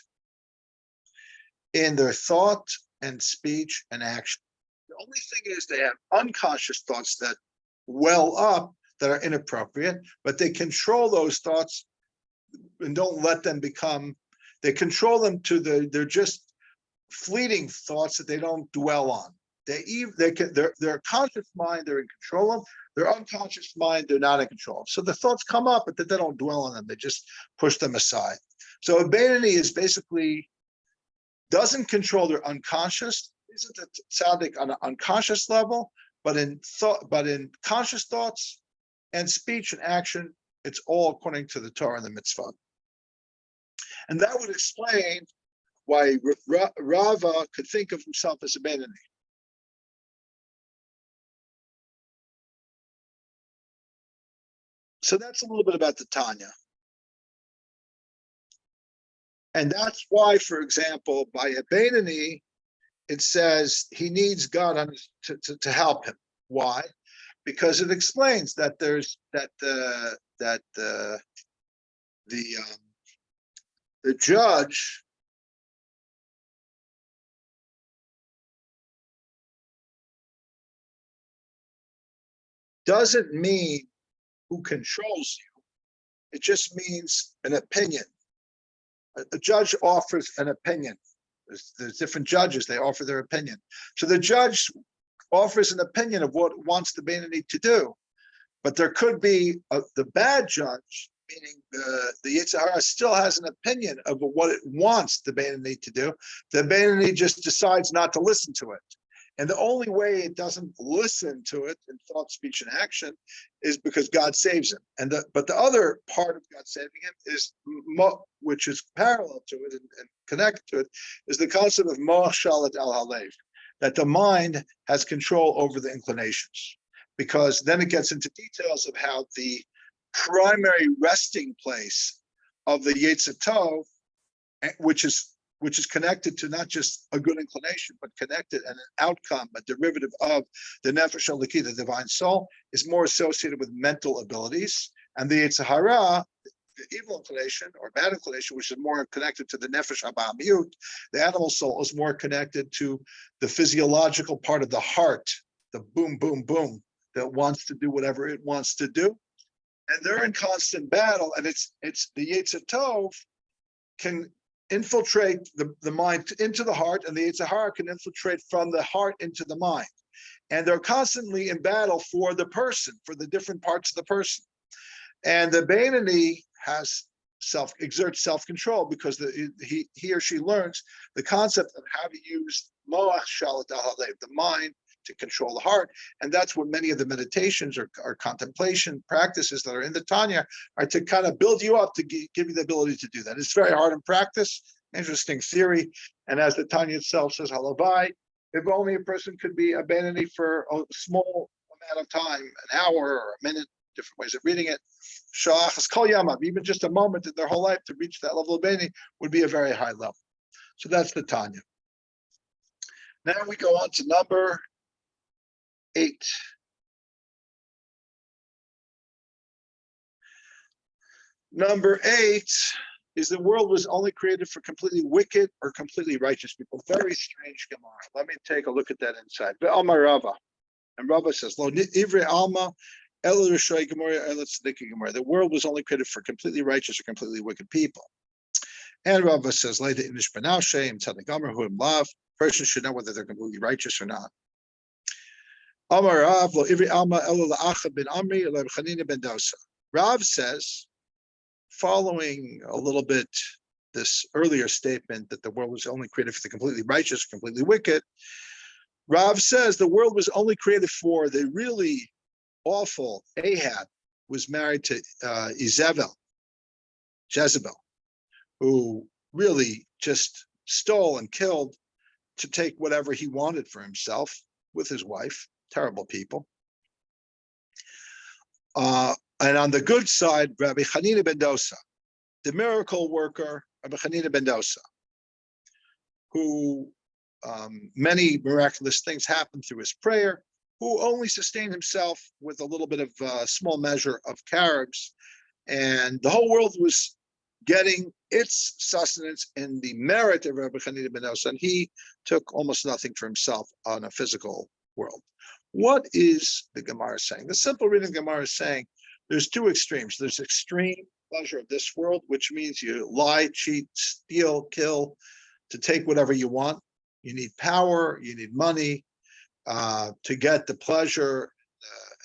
in their thought and speech and action. The only thing is they have unconscious thoughts that well up that are inappropriate, but they control those thoughts and don't let them they control them to they're just fleeting thoughts that they don't dwell on. Their conscious mind, they're in control of. Their unconscious mind, they're not in control of. So the thoughts come up, but they don't dwell on them. They just push them aside. So a Beinoni is basically doesn't control their unconscious, isn't a tzaddik on an unconscious level, but in conscious thoughts and speech and action, it's all according to the Torah and the mitzvah. And that would explain why Rava could think of himself as a Beinoni. So that's a little bit about the Tanya. And that's why, for example, by a Beinoni, it says he needs God to help him. Why? Because it explains that there's the judge doesn't mean who controls you. It just means an opinion. A judge offers an opinion. There's different judges, they offer their opinion. So the judge offers an opinion of what wants the Beinoni to do. But there could be the bad judge, meaning the Yetzer Hara still has an opinion of what it wants the Beinoni to do. The Beinoni just decides not to listen to it. And the only way it doesn't listen to it in thought, speech, and action is because God saves him. But the other part of God saving him is, which is parallel to it and connected to it, is the concept of moach shalit al halev, that the mind has control over the inclinations. Because then it gets into details of how the primary resting place of the Yetzer Tov, which is connected to not just a good inclination, but connected and an outcome, a derivative of the Nefesh Elokit, the divine soul, is more associated with mental abilities. And the Yetzer Hara, the evil inclination or bad inclination, which is more connected to the Nefesh HaBa'amiyut, the animal soul, is more connected to the physiological part of the heart, the boom, boom, boom, that wants to do whatever it wants to do. And they're in constant battle. And it's the Yetzer Tov can infiltrate the mind into the heart, and the Yetzer Hara can infiltrate from the heart into the mind. And they're constantly in battle for the person, for the different parts of the person. And the Beinoni exerts self-control because he or she learns the concept of how to use moach shalit al halev, the mind, to control the heart. And that's what many of the meditations or contemplation practices that are in the Tanya are, to kind of build you up, to give you the ability to do that. It's very hard in practice. Interesting theory. And as the Tanya itself says, halavai, if only a person could be abandoning for a small amount of time, an hour or a minute, different ways of reading it. Sha'achas kol yamav, even just a moment in their whole life to reach that level of abandoning would be a very high level. So that's the Tanya. Now we go on to number 8. Number 8 is the world was only created for completely wicked or completely righteous people. Very strange Gemara. Let me take a look at that inside. Amar Rava. And Rava says, Lo ivre alma el rishoy gemara el tzedekah gemara. The world was only created for completely righteous or completely wicked people. And Rava says, Leida inish benashe and tzedek gamar hu im lav. Person should know whether they're completely righteous or not. Amar Rav lo ivri alma elo la'acha ben Amri elo Chanina ben Dosa. Rav says, following a little bit this earlier statement that the world was only created for the completely righteous, completely wicked, Rav says the world was only created for the really awful Ahab, was married to Jezebel, who really just stole and killed to take whatever he wanted for himself with his wife. Terrible people. And on the good side, Rabbi Chanina ben Dosa, the miracle worker, Rabbi Chanina ben Dosa, who many miraculous things happened through his prayer, who only sustained himself with a little bit of small measure of carobs, and the whole world was getting its sustenance in the merit of Rabbi Chanina ben Dosa, and he took almost nothing for himself on a physical world. What is the Gemara saying? The simple reading of the Gemara is saying there's two extremes. There's extreme pleasure of this world, which means you lie, cheat, steal, kill to take whatever you want. You need power, you need money to get the pleasure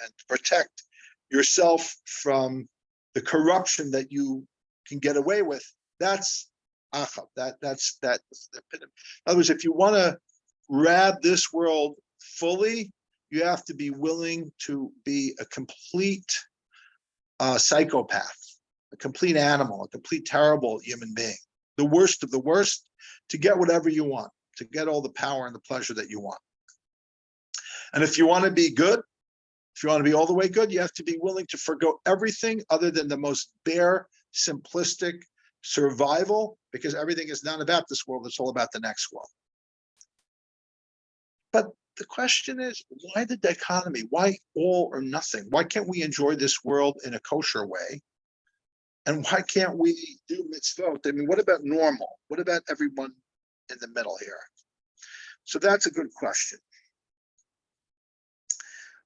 and to protect yourself from the corruption that you can get away with. That's achav. That's the epitome. In other words, if you want to grab this world fully, you have to be willing to be a complete psychopath, a complete animal, a complete terrible human being, the worst of the worst, to get whatever you want, to get all the power and the pleasure that you want. And if you want to be good, if you want to be all the way good, you have to be willing to forgo everything other than the most bare, simplistic survival, because everything is not about this world, it's all about the next world. But the question is, why the dichotomy? Why all or nothing? Why can't we enjoy this world in a kosher way? And why can't we do mitzvot? I mean, what about normal? What about everyone in the middle here? So that's a good question.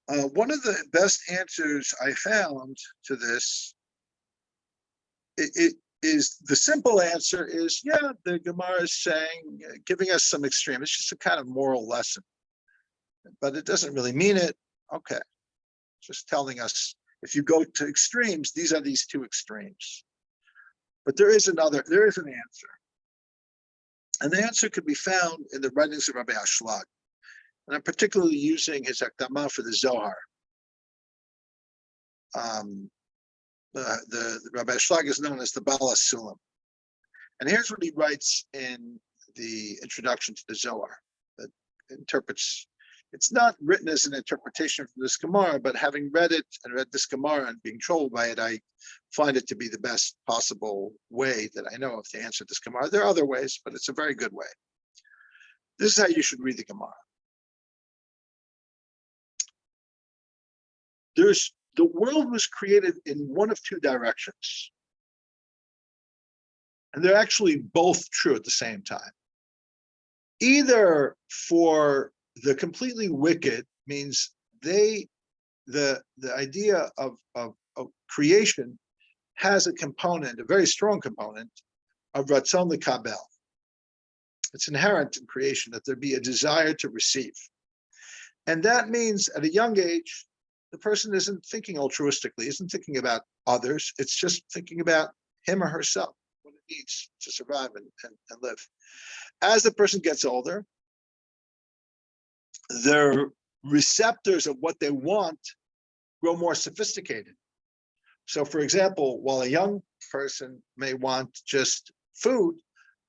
One of the best answers I found to this, it is the simple answer is, yeah, the Gemara is saying, giving us some extreme. It's just a kind of moral lesson, but it doesn't really mean it. Okay, just telling us, if you go to extremes, these are these two extremes. But there is an answer. And the answer could be found in the writings of Rabbi Ashlag. And I'm particularly using his Akdama for the Zohar. The Rabbi Ashlag is known as the Baal HaSulam. And here's what he writes in the introduction to the Zohar that interprets. It's not written as an interpretation from this Gemara, but having read it and read this Gemara and being troubled by it, I find it to be the best possible way that I know of to answer this Gemara. There are other ways, but it's a very good way. This is how you should read the Gemara. The world was created in one of two directions. And they're actually both true at the same time. Either for the completely wicked means the idea of creation has a component, a very strong component of ratzon lekabel. It's inherent in creation that there be a desire to receive. And that means at a young age, the person isn't thinking altruistically, isn't thinking about others. It's just thinking about him or herself, what it needs to survive and live. As the person gets older, their receptors of what they want grow more sophisticated. So, for example, while a young person may want just food,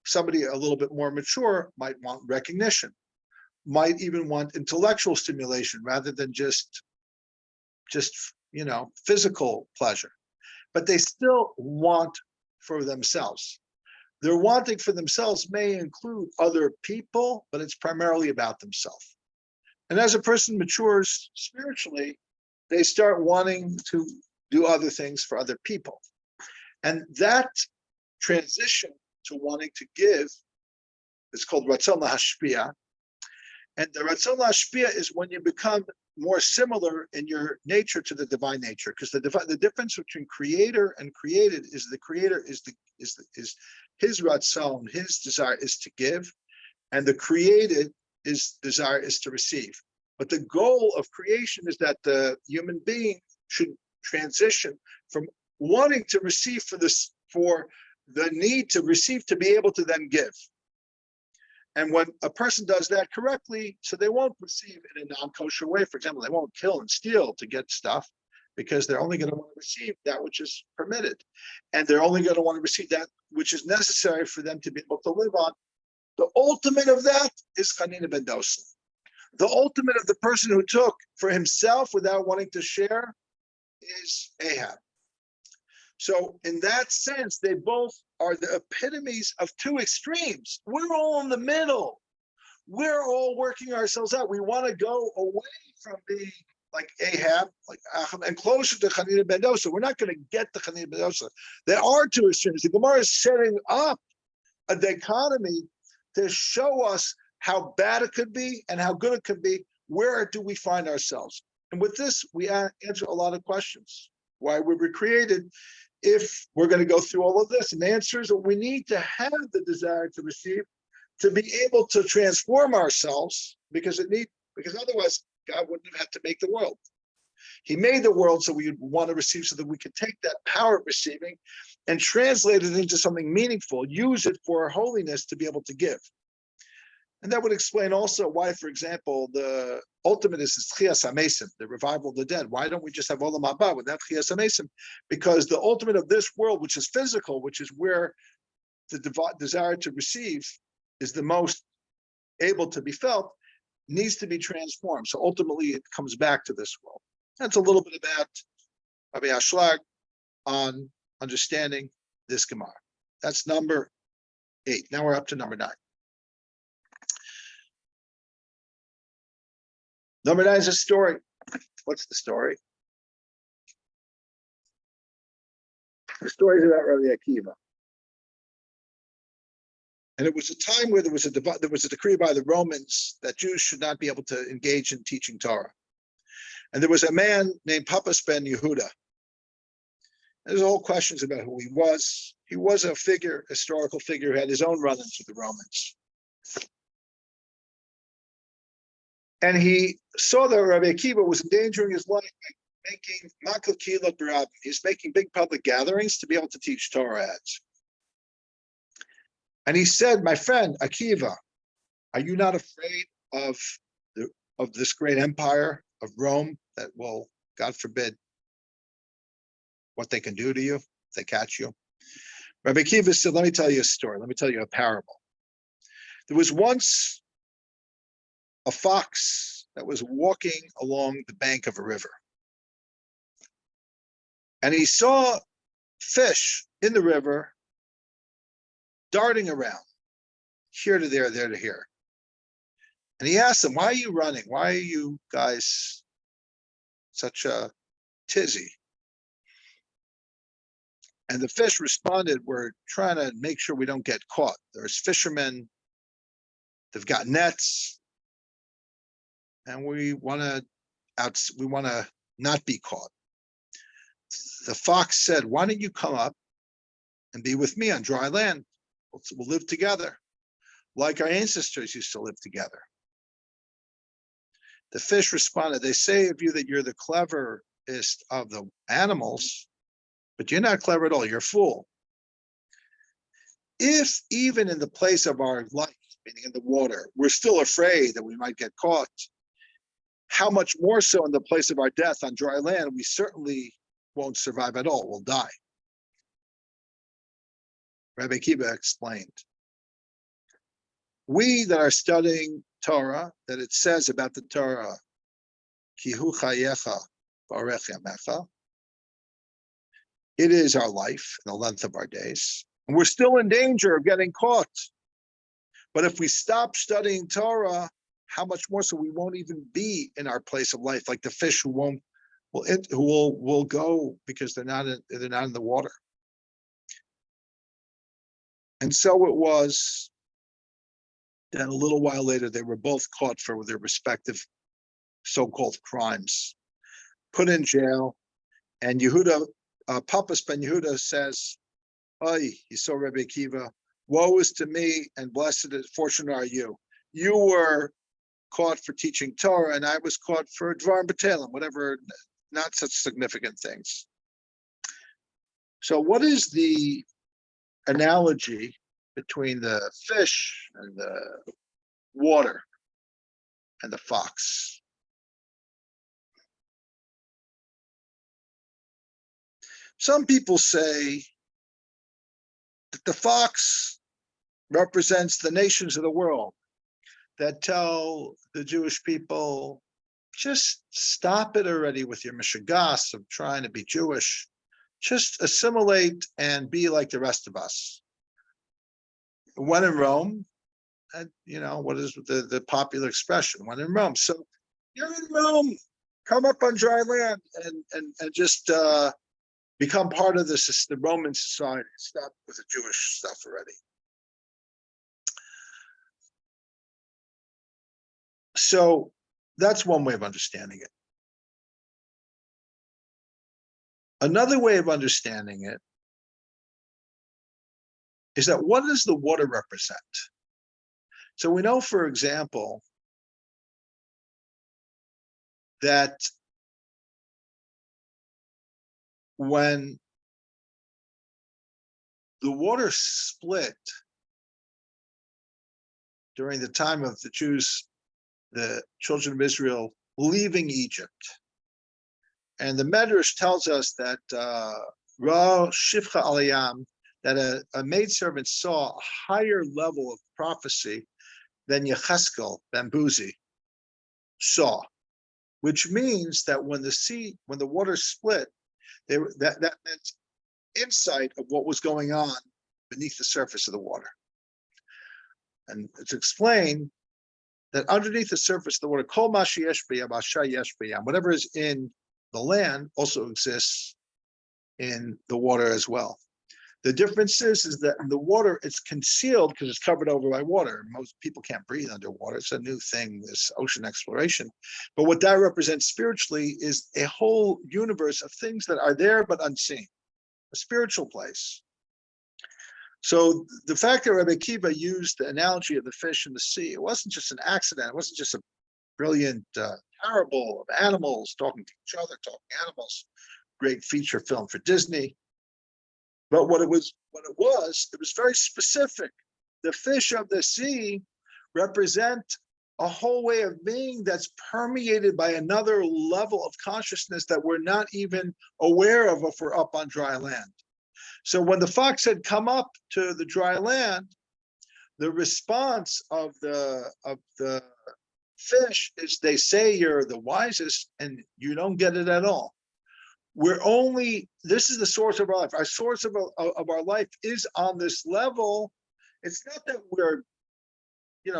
somebody a little bit more mature might want recognition, might even want intellectual stimulation rather than just physical pleasure. But they still want for themselves. Their wanting for themselves may include other people, but it's primarily about themselves. And as a person matures spiritually, they start wanting to do other things for other people. And that transition to wanting to give is called Ratzon LaHashpia. And the Ratzon LaHashpia is when you become more similar in your nature to the divine nature, because the difference between creator and created is the creator is his Ratzon, his desire is to give, and the created his desire is to receive. But the goal of creation is that the human being should transition from wanting to receive for the need to receive to be able to then give. And when a person does that correctly, so they won't receive in a non-kosher way. For example, they won't kill and steal to get stuff because they're only going to want to receive that which is permitted. And they're only going to want to receive that which is necessary for them to be able to live on. The ultimate of that is Chanina ben Dosa. The ultimate of the person who took for himself without wanting to share is Ahab. So in that sense, they both are the epitomes of two extremes. We're all in the middle. We're all working ourselves out. We want to go away from being like Ahab, like Achab, and closer to Chanina ben Dosa. We're not going to get to Chanina ben Dosa. There are two extremes. The Gemara is setting up a dichotomy to show us how bad it could be and how good it could be. Where do we find ourselves? And with this, we answer a lot of questions. Why we were created, if we're going to go through all of this. And the answer is that we need to have the desire to receive, to be able to transform ourselves, because otherwise God wouldn't have had to make the world. He made the world so we would want to receive, so that we could take that power of receiving and translate it into something meaningful, use it for holiness to be able to give. And that would explain also why, for example, the ultimate is Tchias HaMesim, the revival of the dead. Why don't we just have Olam Haba without Tchias HaMesim? Because the ultimate of this world, which is physical, which is where the desire to receive is the most able to be felt, needs to be transformed. So ultimately, it comes back to this world. That's a little bit about Rabbi Ashlag on understanding this Gemara. That's number 8. Now we're up to number 9. Number 9 is a story. What's the story? The story is about Rabbi Akiva. And it was a time where there was a decree by the Romans that Jews should not be able to engage in teaching Torah. And there was a man named Papas ben Yehuda. There's all questions about who he was. He was a historical figure who had his own run-ins with the Romans. And he saw that Rabbi Akiva was endangering his life by making makal kilot b'rabim. He's making big public gatherings to be able to teach Torah ads. And he said, "My friend Akiva, are you not afraid of this great empire of Rome that will, God forbid, what they can do to you if they catch you?" Rabbi Akiva said, "Let me tell you a story. Let me tell you a parable. There was once a fox that was walking along the bank of a river. And he saw fish in the river darting around, here to there to here. And he asked them, why are you running? Why are you guys such a tizzy? And the fish responded, we're trying to make sure we don't get caught. There's fishermen, they've got nets, and we want to not be caught. The fox said, why don't you come up and be with me on dry land? We'll live together, like our ancestors used to live together. The fish responded, they say of you that you're the cleverest of the animals, but you're not clever at all, you're a fool. If even in the place of our life, meaning in the water, we're still afraid that we might get caught, how much more so in the place of our death on dry land, we certainly won't survive at all, we'll die. Rabbi Akiva explained, we that are studying Torah, that it says about the Torah, Kihu chayecha barech yamecha, it is our life and the length of our days. And we're still in danger of getting caught. But if we stop studying Torah, how much more so we won't even be in our place of life, like the fish who will go because they're not in the water. And so it was that a little while later they were both caught for their respective so-called crimes, put in jail, and Yehuda, Papas ben Yehuda says, "Oy, you saw Rabbi Akiva, woe is to me, and blessed and fortunate are you. You were caught for teaching Torah, and I was caught for Dvarim B'Telem, whatever, not such significant things." So what is the analogy between the fish and the water and the fox? Some people say that the fox represents the nations of the world that tell the Jewish people, just stop it already with your mishagas of trying to be Jewish. Just assimilate and be like the rest of us. When in Rome, and what is the popular expression? When in Rome. So you're in Rome, come up on dry land and just become part of the Roman society. Stop with the Jewish stuff already. So that's one way of understanding it. Another way of understanding it is that what does the water represent? So we know, for example, that when the water split during the time of the Jews, the children of Israel leaving Egypt, and the Medrash tells us that Ra Shivcha Aliyam, that a maidservant saw a higher level of prophecy than Yecheskel ben Buzi saw, which means that when the water split, that meant insight of what was going on beneath the surface of the water. And to explain that underneath the surface of the water, Kol ma sheyesh b'yam, asher yesh b'yam, whatever is in the land also exists in the water as well. The difference is that in the water, it's concealed because it's covered over by water. Most people can't breathe underwater. It's a new thing, this ocean exploration. But what that represents spiritually is a whole universe of things that are there but unseen, a spiritual place. So the fact that Rabbi Akiva used the analogy of the fish in the sea, it wasn't just an accident. It wasn't just a brilliant parable of animals talking to each other, talking animals, great feature film for Disney. But what it was very specific. The fish of the sea represent a whole way of being that's permeated by another level of consciousness that we're not even aware of if we're up on dry land. So when the fox said, "Come up to the dry land," the response of the fish is, they say you're the wisest, and you don't get it at all. This is the source of our life. Our source of our life is on this level. It's not that we're,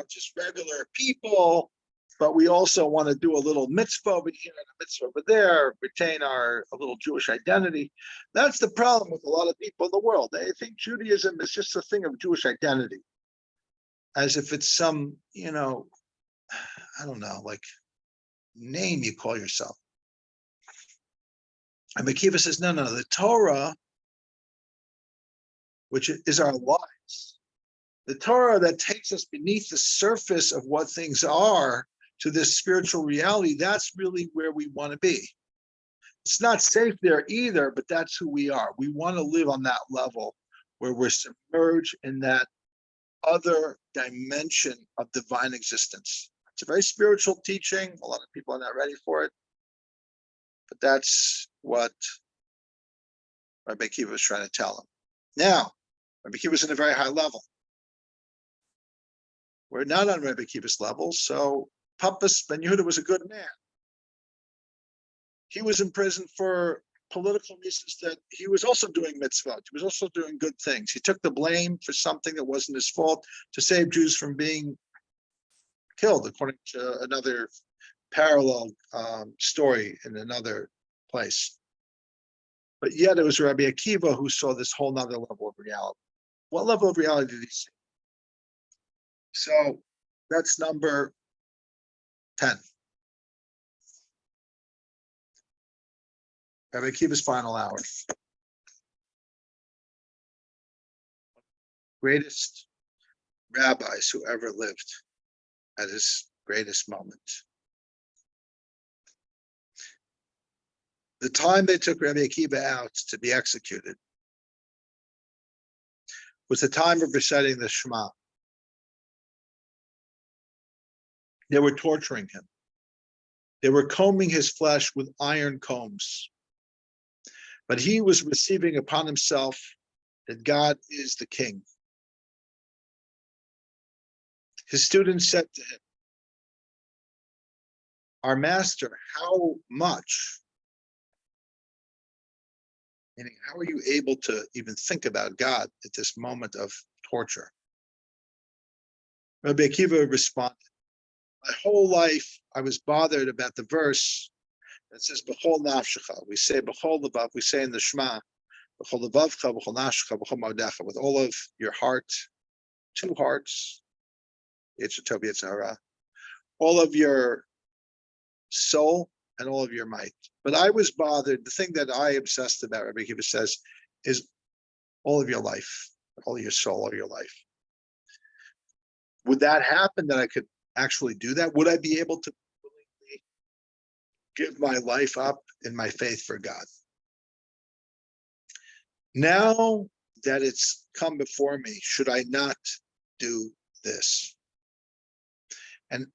just regular people, but we also want to do a little mitzvah over here and a mitzvah over there, retain a little Jewish identity. That's the problem with a lot of people in the world. They think Judaism is just a thing of Jewish identity, as if it's some, I don't know, like name you call yourself. And Akiva says, no, the Torah, which is our lives, the Torah that takes us beneath the surface of what things are to this spiritual reality, that's really where we want to be. It's not safe there either, but that's who we are. We want to live on that level where we're submerged in that other dimension of divine existence. It's a very spiritual teaching. A lot of people are not ready for it. But that's what Rabbi Akiva was trying to tell him. Now, Rabbi Akiva was in a very high level. We're not on Rabbi Akiva's level, so Papas Ben Yehuda was a good man. He was in prison for political reasons that he was also doing mitzvot. He was also doing good things. He took the blame for something that wasn't his fault to save Jews from being killed, according to another parallel story in another place. But yet it was Rabbi Akiva who saw this whole nother level of reality. What level of reality did he see? So that's number 10. Rabbi Akiva's final hour. Greatest rabbis who ever lived at his greatest moment. The time they took Rabbi Akiva out to be executed was the time of reciting the Shema. They were torturing him. They were combing his flesh with iron combs. But he was receiving upon himself that God is the king. His students said to him, "Our master, how much?" Meaning, how are you able to even think about God at this moment of torture? Rabbi Akiva responded, "My whole life, I was bothered about the verse that says, B'chol nafshecha." We say, B'chol levav, we say in the Shema, B'chol levavcha, B'chol nafshecha, B'chol ma'odecha, with all of your heart, 2 hearts, Yetzer Tov, Yetzer Hara, all of your soul and all of your might. But I was bothered, the thing that I obsessed about, Rabbi Akiva says, is all of your life, all of your soul, all of your life. Would that happen, that I could actually do that? Would I be able to willingly give my life up in my faith for God? Now that it's come before me, should I not do this? And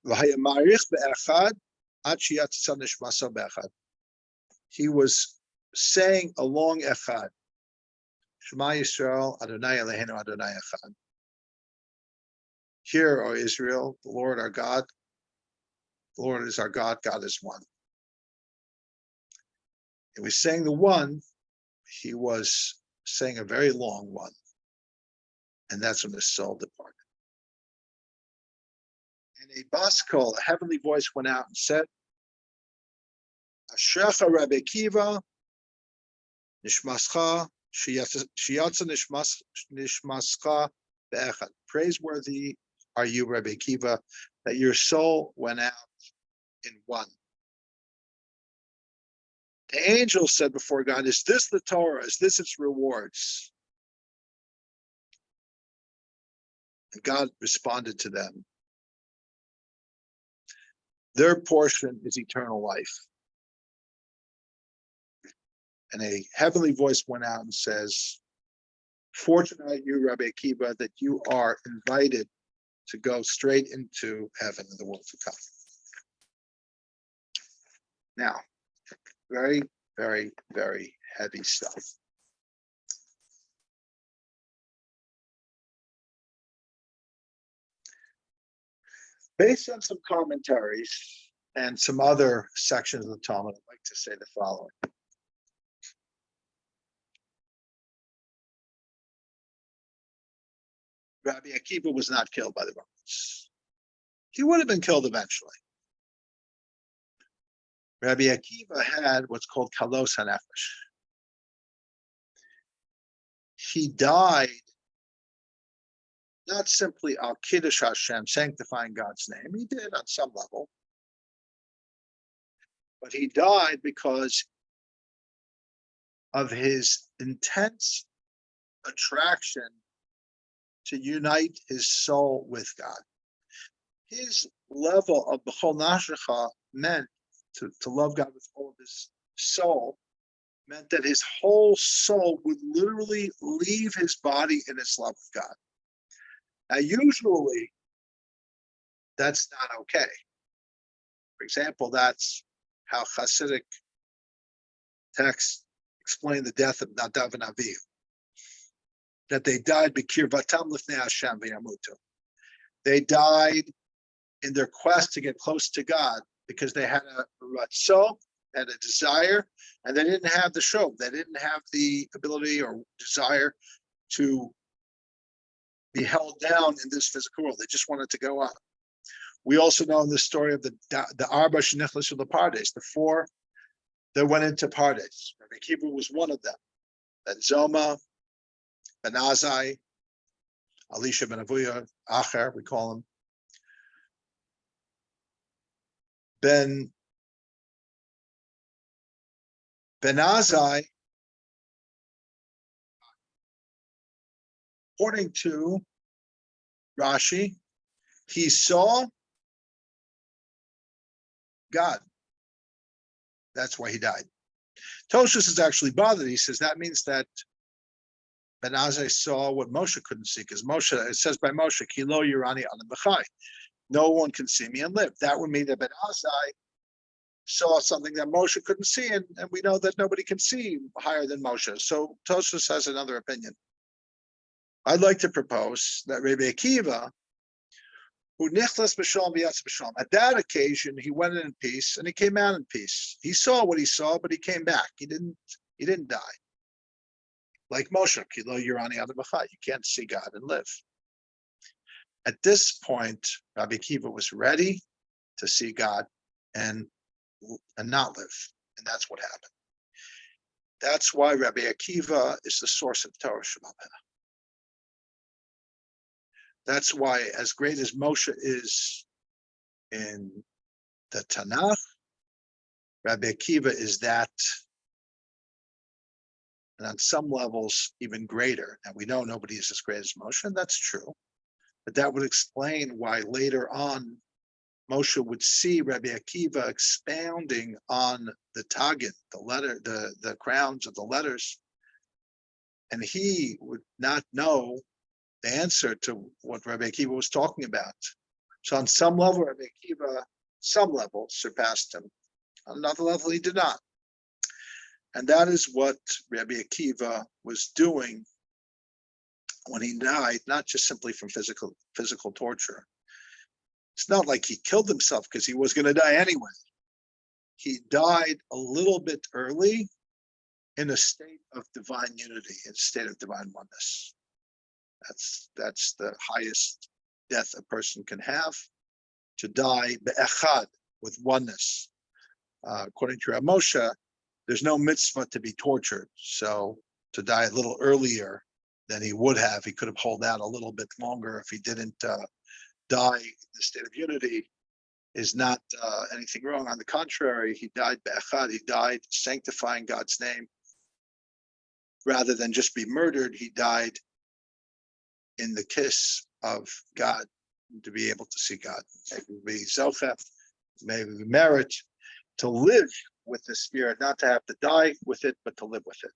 he was saying along Echad, Shema Yisrael, Adonai Eloheinu, Adonai Echad. Hear, O Israel, the Lord our God, the Lord is our God, God is one. He was saying the one, he was saying a very long one. And that's when his soul departed. And a bas kol, a heavenly voice went out and said, Ashrecha Rabbi Akiva, Nishmascha, Shiyatza Nishmascha Be'echad. Praiseworthy are you, Rabbi Akiva, that your soul went out in one. The angel said before God, is this the Torah? Is this its rewards? And God responded to them, their portion is eternal life. And a heavenly voice went out and says, fortunate are you, Rabbi Akiva, that you are invited to go straight into heaven in the world to come. Now, very, very, very heavy stuff. Based on some commentaries and some other sections of the Talmud, I'd like to say the following. Rabbi Akiva was not killed by the Romans. He would have been killed eventually. Rabbi Akiva had what's called kalos hanefesh. He died not simply al kiddush Hashem, sanctifying God's name. He did on some level. But he died because of his intense attraction to unite his soul with God. His level of b'chol nafshecha meant to love God with all of his soul, meant that his whole soul would literally leave his body in its love of God. Now, usually, that's not okay. For example, that's how Hasidic texts explain the death of Nadav and Avihu, that they died b'kirvatam lifnei Hashem v'yamutu. They died in their quest to get close to God because they had a ratzon, had a desire, and they didn't have the shov. They didn't have the ability or desire to be held down in this physical world. They just wanted to go up. We also know in the story of the Arba Shenichlas the Pardes, the four that went into Pardes. Rabbi Akiva was one of them. Ben Zoma, Ben Azai, Elisha ben Avuya, Acher, we call him. Ben Azai, according to Rashi, he saw God. That's why he died. Toshus is actually bothered. He says that means that Ben Azai saw what Moshe couldn't see, because Moshe, it says by Moshe, Kilo Yirani Alam B'chai. No one can see me and live. That would mean that Ben Azai saw something that Moshe couldn't see, and we know that nobody can see higher than Moshe. So Toshus has another opinion. I'd like to propose that Rabbi Akiva, who nichlas b'shalom v'yatz b'shalom, at that occasion he went in peace and he came out in peace. He saw what he saw, but he came back. He didn't die. Like Moshe, Kilo Yirani Adam B'chai, you can't see God and live. At this point, Rabbi Akiva was ready to see God and not live, and that's what happened. That's why Rabbi Akiva is the source of Torah Shabbat. That's why, as great as Moshe is in the Tanakh, Rabbi Akiva is that, and on some levels, even greater. And we know nobody is as great as Moshe, and that's true. But that would explain why later on, Moshe would see Rabbi Akiva expounding on the Tagin, the letter, the crowns of the letters, and he would not know the answer to what Rabbi Akiva was talking about. So on some level, Rabbi Akiva, some level, surpassed him. On another level, he did not. And that is what Rabbi Akiva was doing when he died, not just simply from physical torture. It's not like he killed himself because he was going to die anyway. He died a little bit early in a state of divine unity, in a state of divine oneness. That's the highest death a person can have, to die be'echad, with oneness. According to Rav Moshe, there's no mitzvah to be tortured. So to die a little earlier than he would have, he could have held out a little bit longer if he didn't die in the state of unity, is not anything wrong. On the contrary, he died be'echad, he died sanctifying God's name. Rather than just be murdered, he died in the kiss of God, to be able to see God. Maybe we zocheh, maybe we merit to live with the Spirit, not to have to die with it, but to live with it.